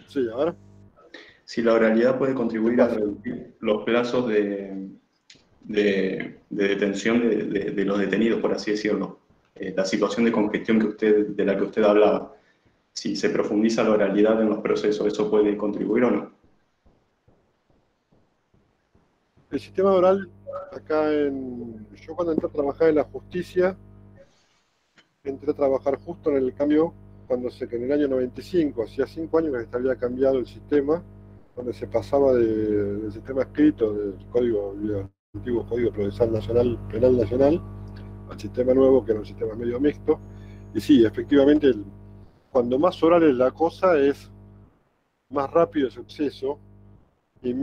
Sí, ahora. Si la oralidad puede contribuir a reducir los plazos de detención de los detenidos, por así decirlo. La situación de congestión de la que usted hablaba. Si se profundiza la oralidad en los procesos, ¿eso puede contribuir o no? El sistema oral, yo cuando entré a trabajar en la justicia, entré a trabajar justo en el cambio, que en el año 95, hacía 5 años que se había cambiado el sistema, donde se pasaba del sistema escrito del antiguo Código Procesal Nacional, Penal Nacional, al sistema nuevo, que era un sistema medio mixto. Y sí, efectivamente, cuando más oral es la cosa, es más rápido ese acceso y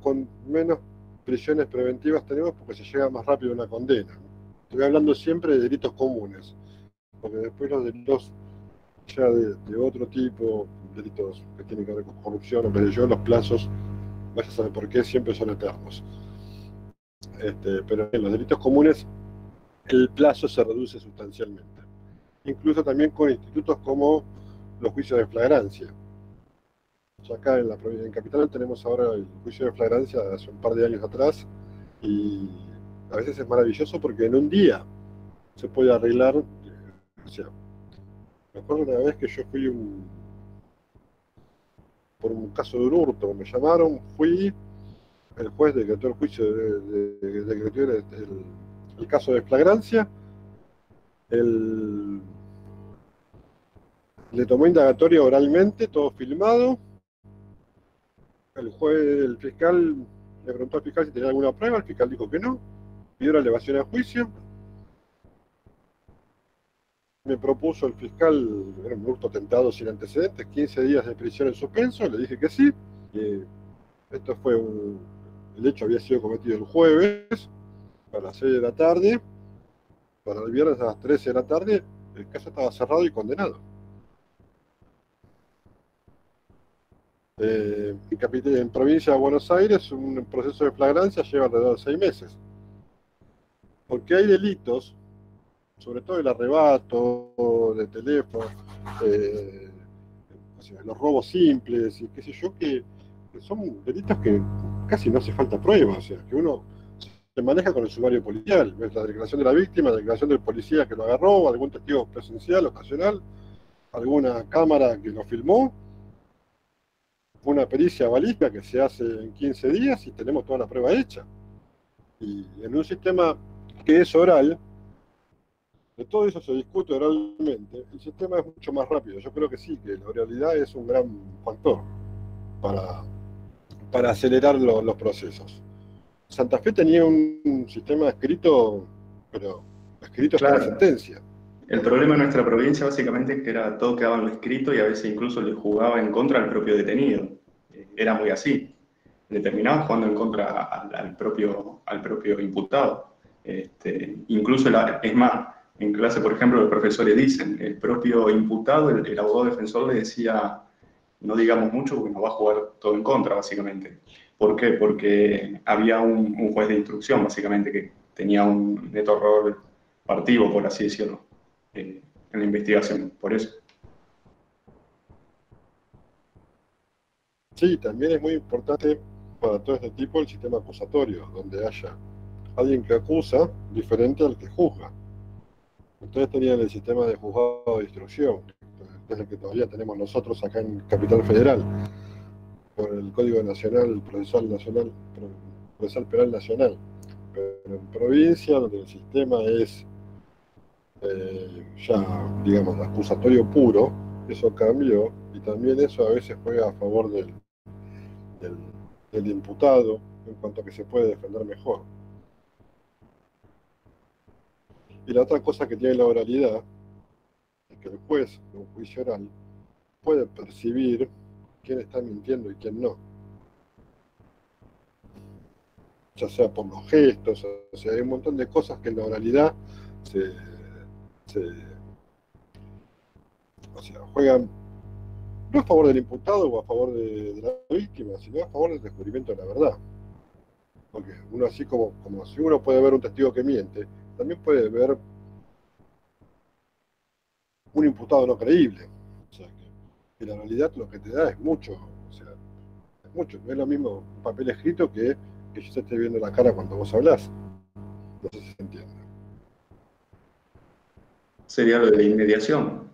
con menos prisiones preventivas tenemos, porque se llega más rápido a una condena. Estoy hablando siempre de delitos comunes, porque después los delitos ya de otro tipo, delitos que tienen que ver con corrupción, o qué sé yo, los plazos, vaya a saber por qué, siempre son eternos. Pero en los delitos comunes el plazo se reduce sustancialmente. Incluso también con institutos como los juicios de flagrancia. Ya acá en Capital tenemos ahora el juicio de flagrancia de hace un par de años atrás, y a veces es maravilloso porque en un día se puede arreglar. O sea, me acuerdo una vez que yo fui por un caso de un hurto, me llamaron, fui, el juez decretó el juicio, decretó el caso de flagrancia, le tomó indagatoria oralmente, todo filmado. El fiscal le preguntó al fiscal si tenía alguna prueba, el fiscal dijo que no, pidió la elevación a juicio. Me propuso el fiscal, era un hurto tentado sin antecedentes, 15 días de prisión en suspenso, le dije que sí. Esto fue el hecho había sido cometido el jueves a las 6 de la tarde, para el viernes a las 13 de la tarde, el caso estaba cerrado y condenado. En provincia de Buenos Aires, un proceso de flagrancia lleva alrededor de 6 meses. Porque hay delitos, sobre todo el arrebato de teléfono, o sea, los robos simples y qué sé yo, que son delitos que casi no hace falta prueba, o sea, que uno se maneja con el sumario policial, ves la declaración de la víctima, la declaración del policía que lo agarró, algún testigo presencial, ocasional, alguna cámara que lo filmó, una pericia balística que se hace en 15 días y tenemos toda la prueba hecha. Y en un sistema que es oral, de todo eso se discute oralmente, el sistema es mucho más rápido. Yo creo que sí, que la oralidad es un gran factor para acelerar los procesos. Santa Fe tenía un sistema escrito, pero escrito hasta la sentencia. El problema en nuestra provincia básicamente es que era todo quedaba en lo escrito y a veces incluso le jugaba en contra al propio detenido. Era muy así. Le terminaba jugando en contra al propio imputado. Incluso, es más, en clase, por ejemplo, los profesores dicen, el propio imputado, el abogado defensor le decía, no digamos mucho porque nos va a jugar todo en contra, básicamente. ¿Por qué? Porque había un juez de instrucción, básicamente, que tenía un neto rol partido, por así decirlo, en la investigación, por eso. Sí, también es muy importante para todo este tipo el sistema acusatorio, donde haya alguien que acusa diferente al que juzga. Ustedes tenían el sistema de juzgado de instrucción, que es el que todavía tenemos nosotros acá en Capital Federal, por el Código Nacional, Procesal Penal Nacional. Pero en provincia, donde el sistema es ya, digamos, acusatorio puro, eso cambió, y también eso a veces juega a favor del imputado, en cuanto a que se puede defender mejor. Y la otra cosa que tiene la oralidad es que el juez, en un juicio oral, puede percibir quién está mintiendo y quién no. Ya sea por los gestos, o sea, hay un montón de cosas que en la oralidad juegan no a favor del imputado o a favor de la víctima, sino a favor del descubrimiento de la verdad. Porque uno, así como si uno puede ver un testigo que miente, también puede ver un imputado no creíble. O sea, que la realidad lo que te da es mucho. O sea, es mucho. No es lo mismo un papel escrito que yo te esté viendo la cara cuando vos hablás. No sé si se entiende. Sería lo de la inmediación.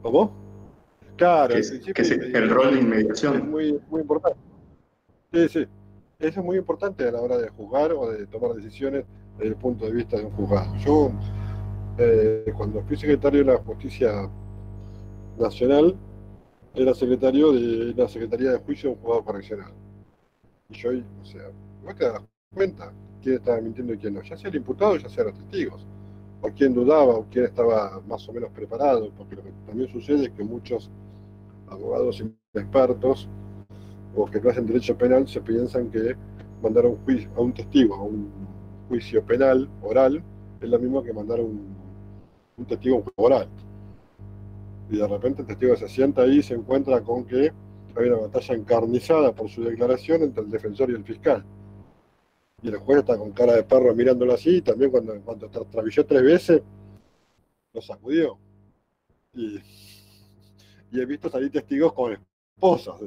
¿Cómo? Claro, que es el rol de inmediación. Es muy, muy importante. Sí, sí. eso es muy importante a la hora de juzgar o de tomar decisiones desde el punto de vista de un juzgado. Yo, cuando fui secretario de la Justicia Nacional, era secretario de la Secretaría de Juicio de un juzgado correccional. Y yo, o sea, vos te das cuenta quién estaba mintiendo y quién no, ya sea el imputado, ya sea los testigos, o quién dudaba, o quién estaba más o menos preparado, porque lo que también sucede es que muchos abogados expertos o que no hacen derecho penal se piensan que mandar a un testigo a un juicio penal oral es lo mismo que mandar un testigo a un juicio oral. Y de repente el testigo se sienta ahí y se encuentra con que hay una batalla encarnizada por su declaración entre el defensor y el fiscal. Y el juez está con cara de perro mirándolo así, y también cuando trabilló 3 veces, lo sacudió. Y he visto salir testigos con esposas.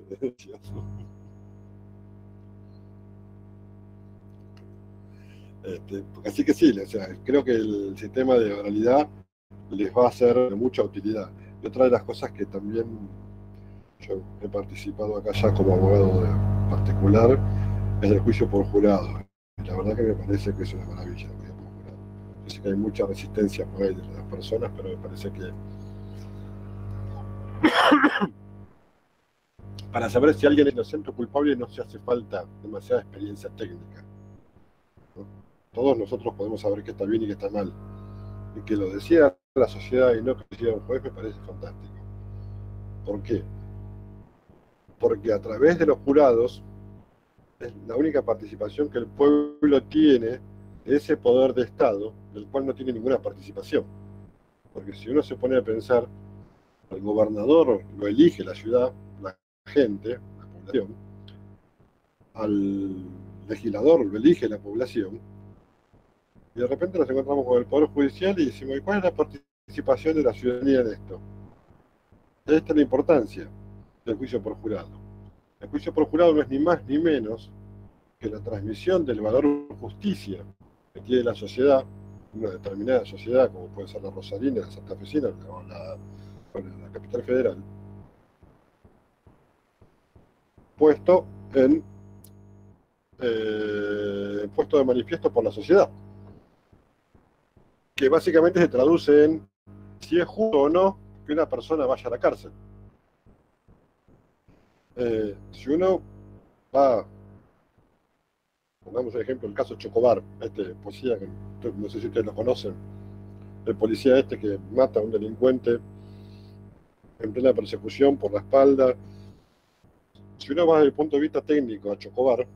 Así que sí, o sea, creo que el sistema de oralidad les va a ser de mucha utilidad. Y otra de las cosas que también yo he participado acá ya como abogado particular es el juicio por jurado. Y la verdad que me parece que es una maravilla el juicio por jurado. Yo sé que hay mucha resistencia por ahí de las personas, pero me parece que para saber si alguien es inocente o culpable no se hace falta demasiada experiencia técnica, ¿no? Todos nosotros podemos saber qué está bien y qué está mal. Y que lo decida la sociedad y no que lo decida un juez me parece fantástico. ¿Por qué? Porque a través de los jurados es la única participación que el pueblo tiene de ese poder de Estado, del cual no tiene ninguna participación. Porque si uno se pone a pensar, al gobernador lo elige la ciudad, la gente, la población, al legislador lo elige la población, y de repente nos encontramos con el Poder Judicial y decimos, ¿y cuál es la participación de la ciudadanía en esto? Esta es la importancia del juicio por jurado. El juicio por jurado no es ni más ni menos que la transmisión del valor justicia que tiene la sociedad, una determinada sociedad, como puede ser la rosarina, la santafesina o la capital federal, puesto de manifiesto por la sociedad, que básicamente se traduce en si es justo o no que una persona vaya a la cárcel. Si uno va, pongamos el ejemplo, el caso Chocobar, policía que no sé si ustedes lo conocen, el policía que mata a un delincuente en plena persecución por la espalda. Si uno va desde el punto de vista técnico a Chocobar,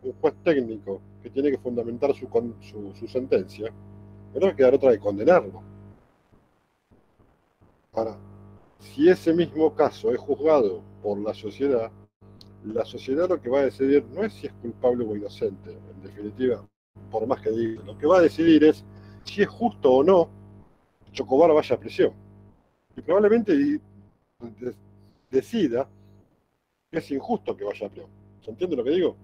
un juez técnico que tiene que fundamentar su sentencia, no va a quedar otra que condenarlo. Ahora, si ese mismo caso es juzgado por la sociedad lo que va a decidir no es si es culpable o inocente, en definitiva, por más que diga, lo que va a decidir es si es justo o no Chocobar vaya a prisión. Y probablemente decida que es injusto que vaya a prisión. ¿Se entiende lo que digo?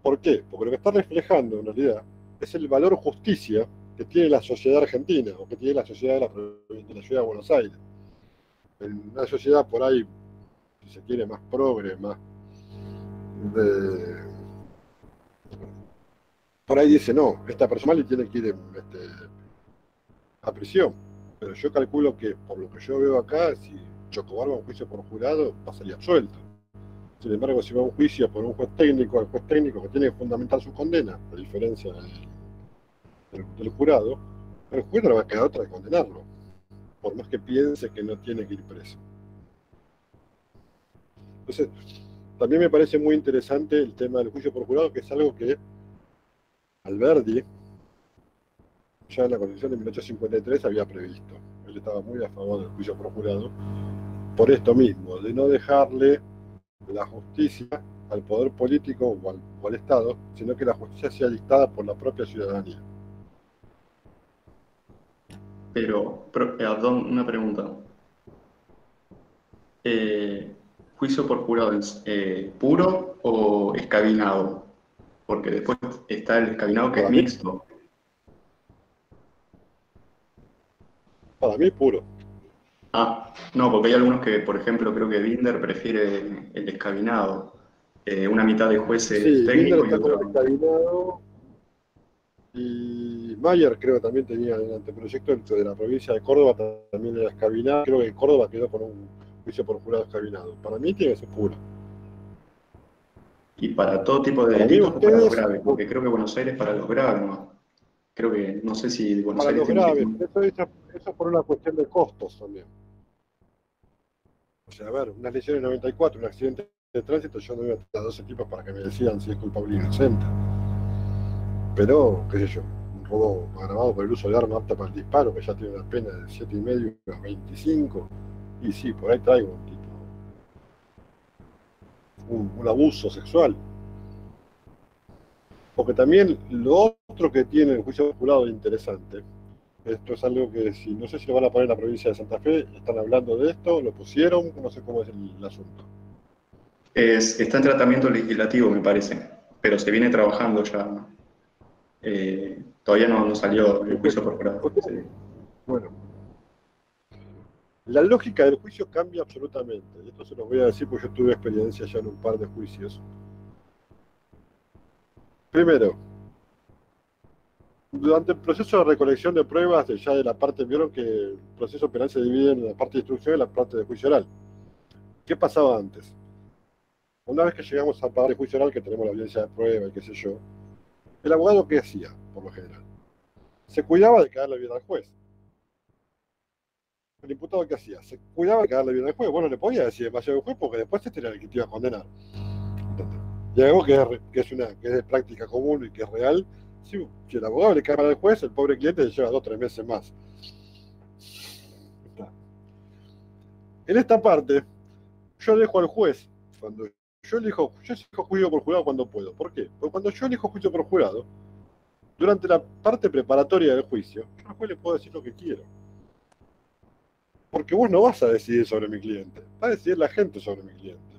¿Por qué? Porque lo que está reflejando en realidad es el valor justicia que tiene la sociedad argentina o que tiene la sociedad de la ciudad de Buenos Aires. En una sociedad por ahí, si se quiere, más progre, más por ahí dice, no, esta persona le tiene que ir a prisión. Pero yo calculo que, por lo que yo veo acá, si Chocobar va a un juicio por jurado, va a salir absuelto. Sin embargo, si va a un juicio por un juez técnico, el juez técnico que tiene que fundamentar su condena, a diferencia del jurado, el juez no le va a quedar otra que condenarlo, por más que piense que no tiene que ir preso. Entonces, también me parece muy interesante el tema del juicio por jurado, que es algo que Alberdi, ya en la Constitución de 1853, había previsto. Él estaba muy a favor del juicio por jurado, por esto mismo, de no dejarle la justicia al poder político o al Estado, sino que la justicia sea dictada por la propia ciudadanía. Pero, perdón, una pregunta. ¿Juicio por jurado es puro o escabinado? Porque después está el escabinado que es mixto. Para mí, puro. Ah, no, porque hay algunos que, por ejemplo, creo que Binder prefiere el escabinado. una mitad de jueces Sí, Binder técnicos y está como otro... descabinado. Y Mayer creo que también tenía el anteproyecto de la provincia de Córdoba, también era descabinado. Creo que Córdoba quedó con un juicio por jurado descabinado. Para mí tiene que ser puro. Y para todo tipo de Para mí delitos o para los ustedes, graves, porque creo que Buenos Aires para los graves, ¿no? Creo que, no sé si Buenos para Aires los tiene graves, que... eso por una cuestión de costos también. O sea, a ver, unas lesiones 94, un accidente de tránsito, yo no iba a 12 tipos para que me decidan si es culpable o inocente. Pero, qué sé yo, un robo agravado por el uso de arma apta para el disparo, que ya tiene una pena de 7,5 a 25, y sí, por ahí traigo un tipo, un abuso sexual. Porque también lo otro que tiene el juicio de jurado interesante, esto es algo que si, no sé si lo van a poner en la provincia de Santa Fe, están hablando de esto, lo pusieron, no sé cómo es el asunto. Está en tratamiento legislativo, me parece, pero se viene trabajando ya. Todavía no salió el juicio por jurado. Sí. Bueno, la lógica del juicio cambia absolutamente. Y esto se los voy a decir porque yo tuve experiencia ya en un par de juicios. Primero, durante el proceso de recolección de pruebas, ya de la parte, vieron que el proceso penal se divide en la parte de instrucción y la parte de juicio oral. ¿Qué pasaba antes? Una vez que llegamos a parte de juicio oral, que tenemos la audiencia de prueba y qué sé yo, el abogado, ¿qué hacía, por lo general? Se cuidaba de quedarle bien al juez. El imputado, ¿qué hacía? Se cuidaba de quedarle bien al juez. Bueno, le podía decir demasiado al juez porque después este era el que te iba a condenar. Y algo que es de práctica común y que es real, si el abogado le cae mal al juez, el pobre cliente le lleva 2 o 3 meses más. En esta parte, yo dejo al juez, cuando yo elijo juicio por jurado cuando puedo. ¿Por qué? Porque cuando yo elijo juicio por jurado, durante la parte preparatoria del juicio, yo al juez le puedo decir lo que quiero. Porque vos no vas a decidir sobre mi cliente, va a decidir la gente sobre mi cliente.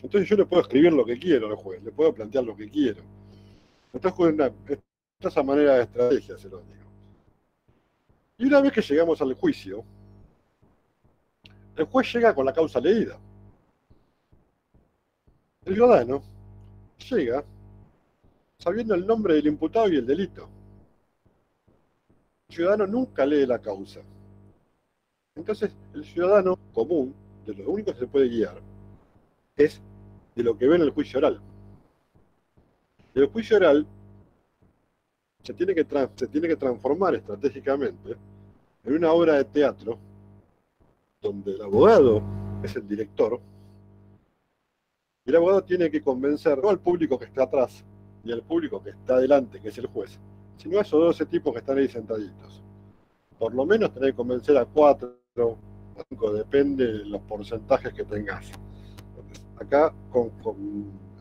Entonces yo le puedo escribir lo que quiero al juez, le puedo plantear lo que quiero. Entonces, esa manera de estrategia, se lo digo. Y una vez que llegamos al juicio, el juez llega con la causa leída. El ciudadano llega sabiendo el nombre del imputado y el delito. El ciudadano nunca lee la causa. Entonces, el ciudadano común, de lo único que se puede guiar, es de lo que ve en el juicio oral. Y el juicio oral se tiene que transformar estratégicamente en una obra de teatro donde el abogado es el director y el abogado tiene que convencer no al público que está atrás ni al público que está adelante, que es el juez, sino a esos 12 tipos que están ahí sentaditos. Por lo menos tenés que convencer a 4 o 5, depende de los porcentajes que tengas. Entonces, acá,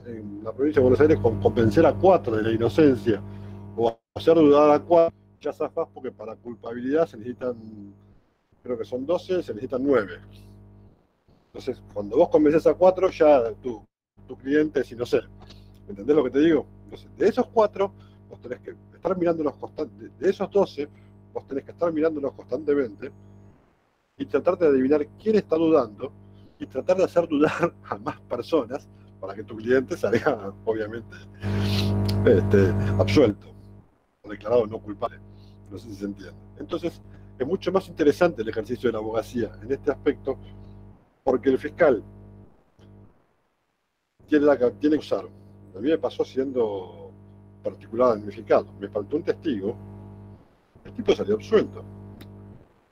en la provincia de Buenos Aires, con convencer a 4 de la inocencia o hacer dudar a 4, ya zafás porque para culpabilidad se necesitan, creo que son 12, se necesitan 9. Entonces, cuando vos convences a 4, ya tu cliente es inocente. ¿Entendés lo que te digo? Entonces, de esos 4, vos tenés que estar mirándolos constantemente. De esos 12, vos tenés que estar mirándolos constantemente y tratar de adivinar quién está dudando y tratar de hacer dudar a más personas para que tu cliente salga, obviamente, absuelto o declarado no culpable. No sé si se entiende. Entonces, es mucho más interesante el ejercicio de la abogacía en este aspecto porque el fiscal tiene que usar. A mí me pasó siendo particular damnificado. Me faltó un testigo. El tipo salió absuelto.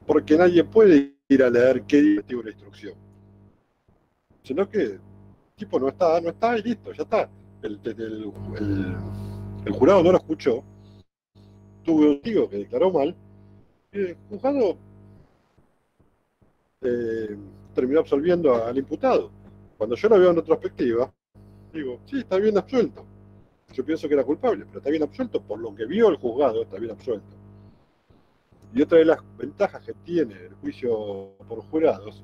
Porque nadie puede ir a leer qué dice el testigo de la instrucción. Sino que el tipo no está y listo, ya está. El jurado no lo escuchó. Tuve un testigo que declaró mal. Y el juzgado terminó absolviendo al imputado. Cuando yo lo veo en retrospectiva, digo, sí, está bien absuelto. Yo pienso que era culpable, pero está bien absuelto por lo que vio el juzgado, está bien absuelto. Y otra de las ventajas que tiene el juicio por jurados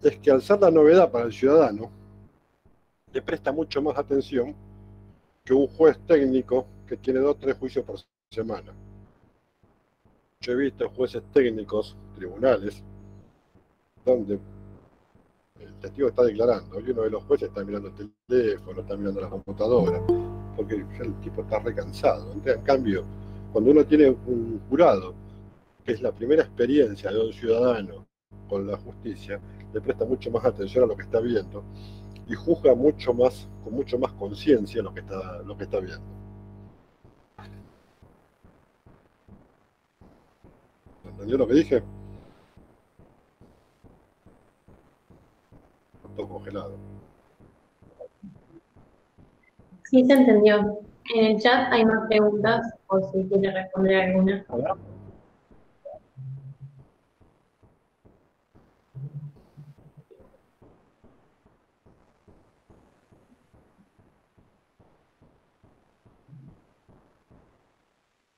es que al ser la novedad para el ciudadano, le presta mucho más atención que un juez técnico que tiene 2 o 3 juicios por semana. Yo he visto jueces técnicos, tribunales, donde el testigo está declarando, y uno de los jueces está mirando el teléfono, está mirando la computadora, porque ya el tipo está recansado. En cambio, cuando uno tiene un jurado, que es la primera experiencia de un ciudadano con la justicia, le presta mucho más atención a lo que está viendo y juzga mucho más, con mucho más conciencia lo que está viendo. ¿Entendió lo que dije? Todo congelado. Sí, se entendió. En el chat hay más preguntas, por si quiere responder alguna. A ver.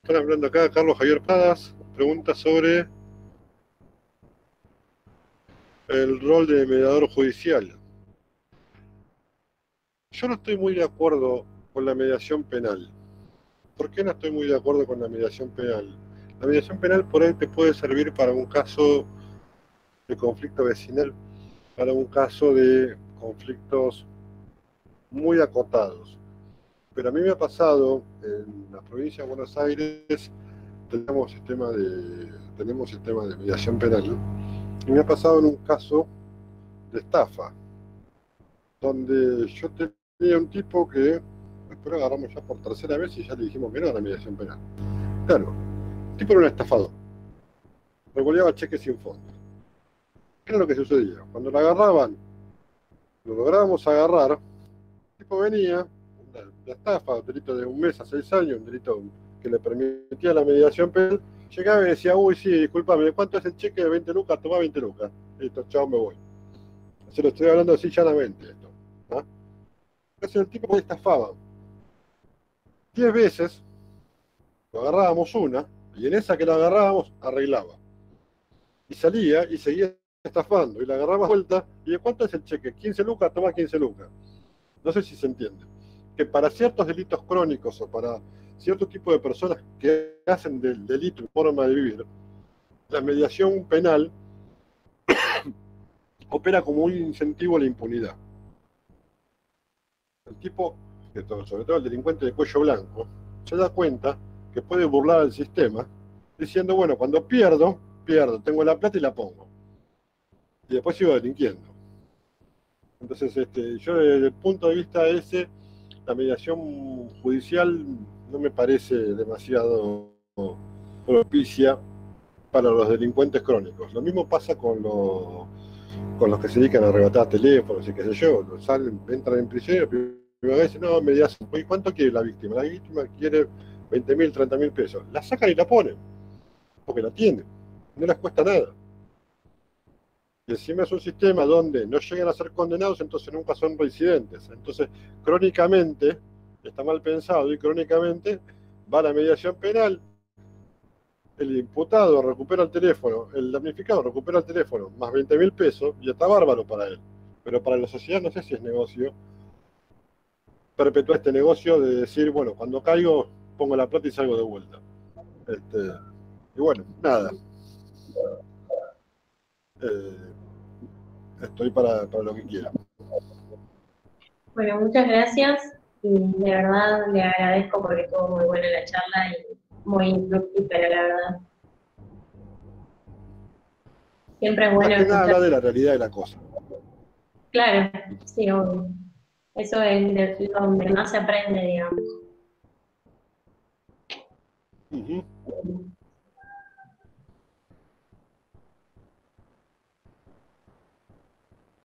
Están hablando acá Carlos Javier Pradas, pregunta sobre el rol de mediador judicial. Yo no estoy muy de acuerdo con la mediación penal. ¿Por qué no estoy muy de acuerdo con la mediación penal? La mediación penal por ahí te puede servir para un caso de conflicto vecinal, para un caso de conflictos muy acotados. Pero a mí me ha pasado, en la provincia de Buenos Aires, tenemos sistema de mediación penal, y me ha pasado en un caso de estafa, donde yo tenía un tipo que, después lo agarramos ya por tercera vez y ya le dijimos que no a la mediación penal. Claro, el tipo era un estafador, revoleaba cheques sin fondo. ¿Qué era lo que sucedía? Cuando lo agarraban, lo lográbamos agarrar, el tipo venía, la estafa, un delito de 1 mes a 6 años, un delito que le permitía la mediación penal, llegaba y decía, uy, sí, discúlpame, ¿cuánto es el cheque de 20 lucas? Tomá 20 lucas. Listo, chao, me voy. Se lo estoy hablando así llanamente esto. ¿Ah? Entonces el tipo que estafaba 10 veces, lo agarrábamos una, y en esa que lo agarrábamos, arreglaba. Y salía y seguía estafando, y la agarraba vuelta, y ¿de cuánto es el cheque? 15 lucas, toma 15 lucas. No sé si se entiende. Que para ciertos delitos crónicos o para cierto tipo de personas que hacen del delito en forma de vivir, la mediación penal opera como un incentivo a la impunidad. El tipo, sobre todo el delincuente de cuello blanco, se da cuenta que puede burlar al sistema diciendo, bueno, cuando pierdo, tengo la plata y la pongo. Y después sigo delinquiendo. Entonces, yo desde el punto de vista ese, la mediación judicial no me parece demasiado propicia para los delincuentes crónicos. Lo mismo pasa con los que se dedican a arrebatar teléfonos y qué sé yo. Entran en prisión y primera vez dicen, no, mediación. ¿Y cuánto quiere la víctima? La víctima quiere 20.000, 30.000 pesos. La sacan y la ponen, porque la tienen. No les cuesta nada. Y encima es un sistema donde no llegan a ser condenados, entonces nunca son reincidentes. Entonces, crónicamente, está mal pensado y crónicamente va a la mediación penal, el imputado recupera el teléfono, el damnificado recupera el teléfono, más 20.000 pesos, y está bárbaro para él. Pero para la sociedad no sé si es negocio perpetuar este negocio de decir, bueno, cuando caigo, pongo la plata y salgo de vuelta. Y bueno, nada. Estoy para lo que quiera. Bueno, muchas gracias y de verdad le agradezco porque estuvo muy buena la charla y muy fructífera, la verdad. Siempre es bueno Más que nada escuchar. habla de la realidad de la cosa. Claro, sí, obvio. Eso es de donde más se aprende, digamos.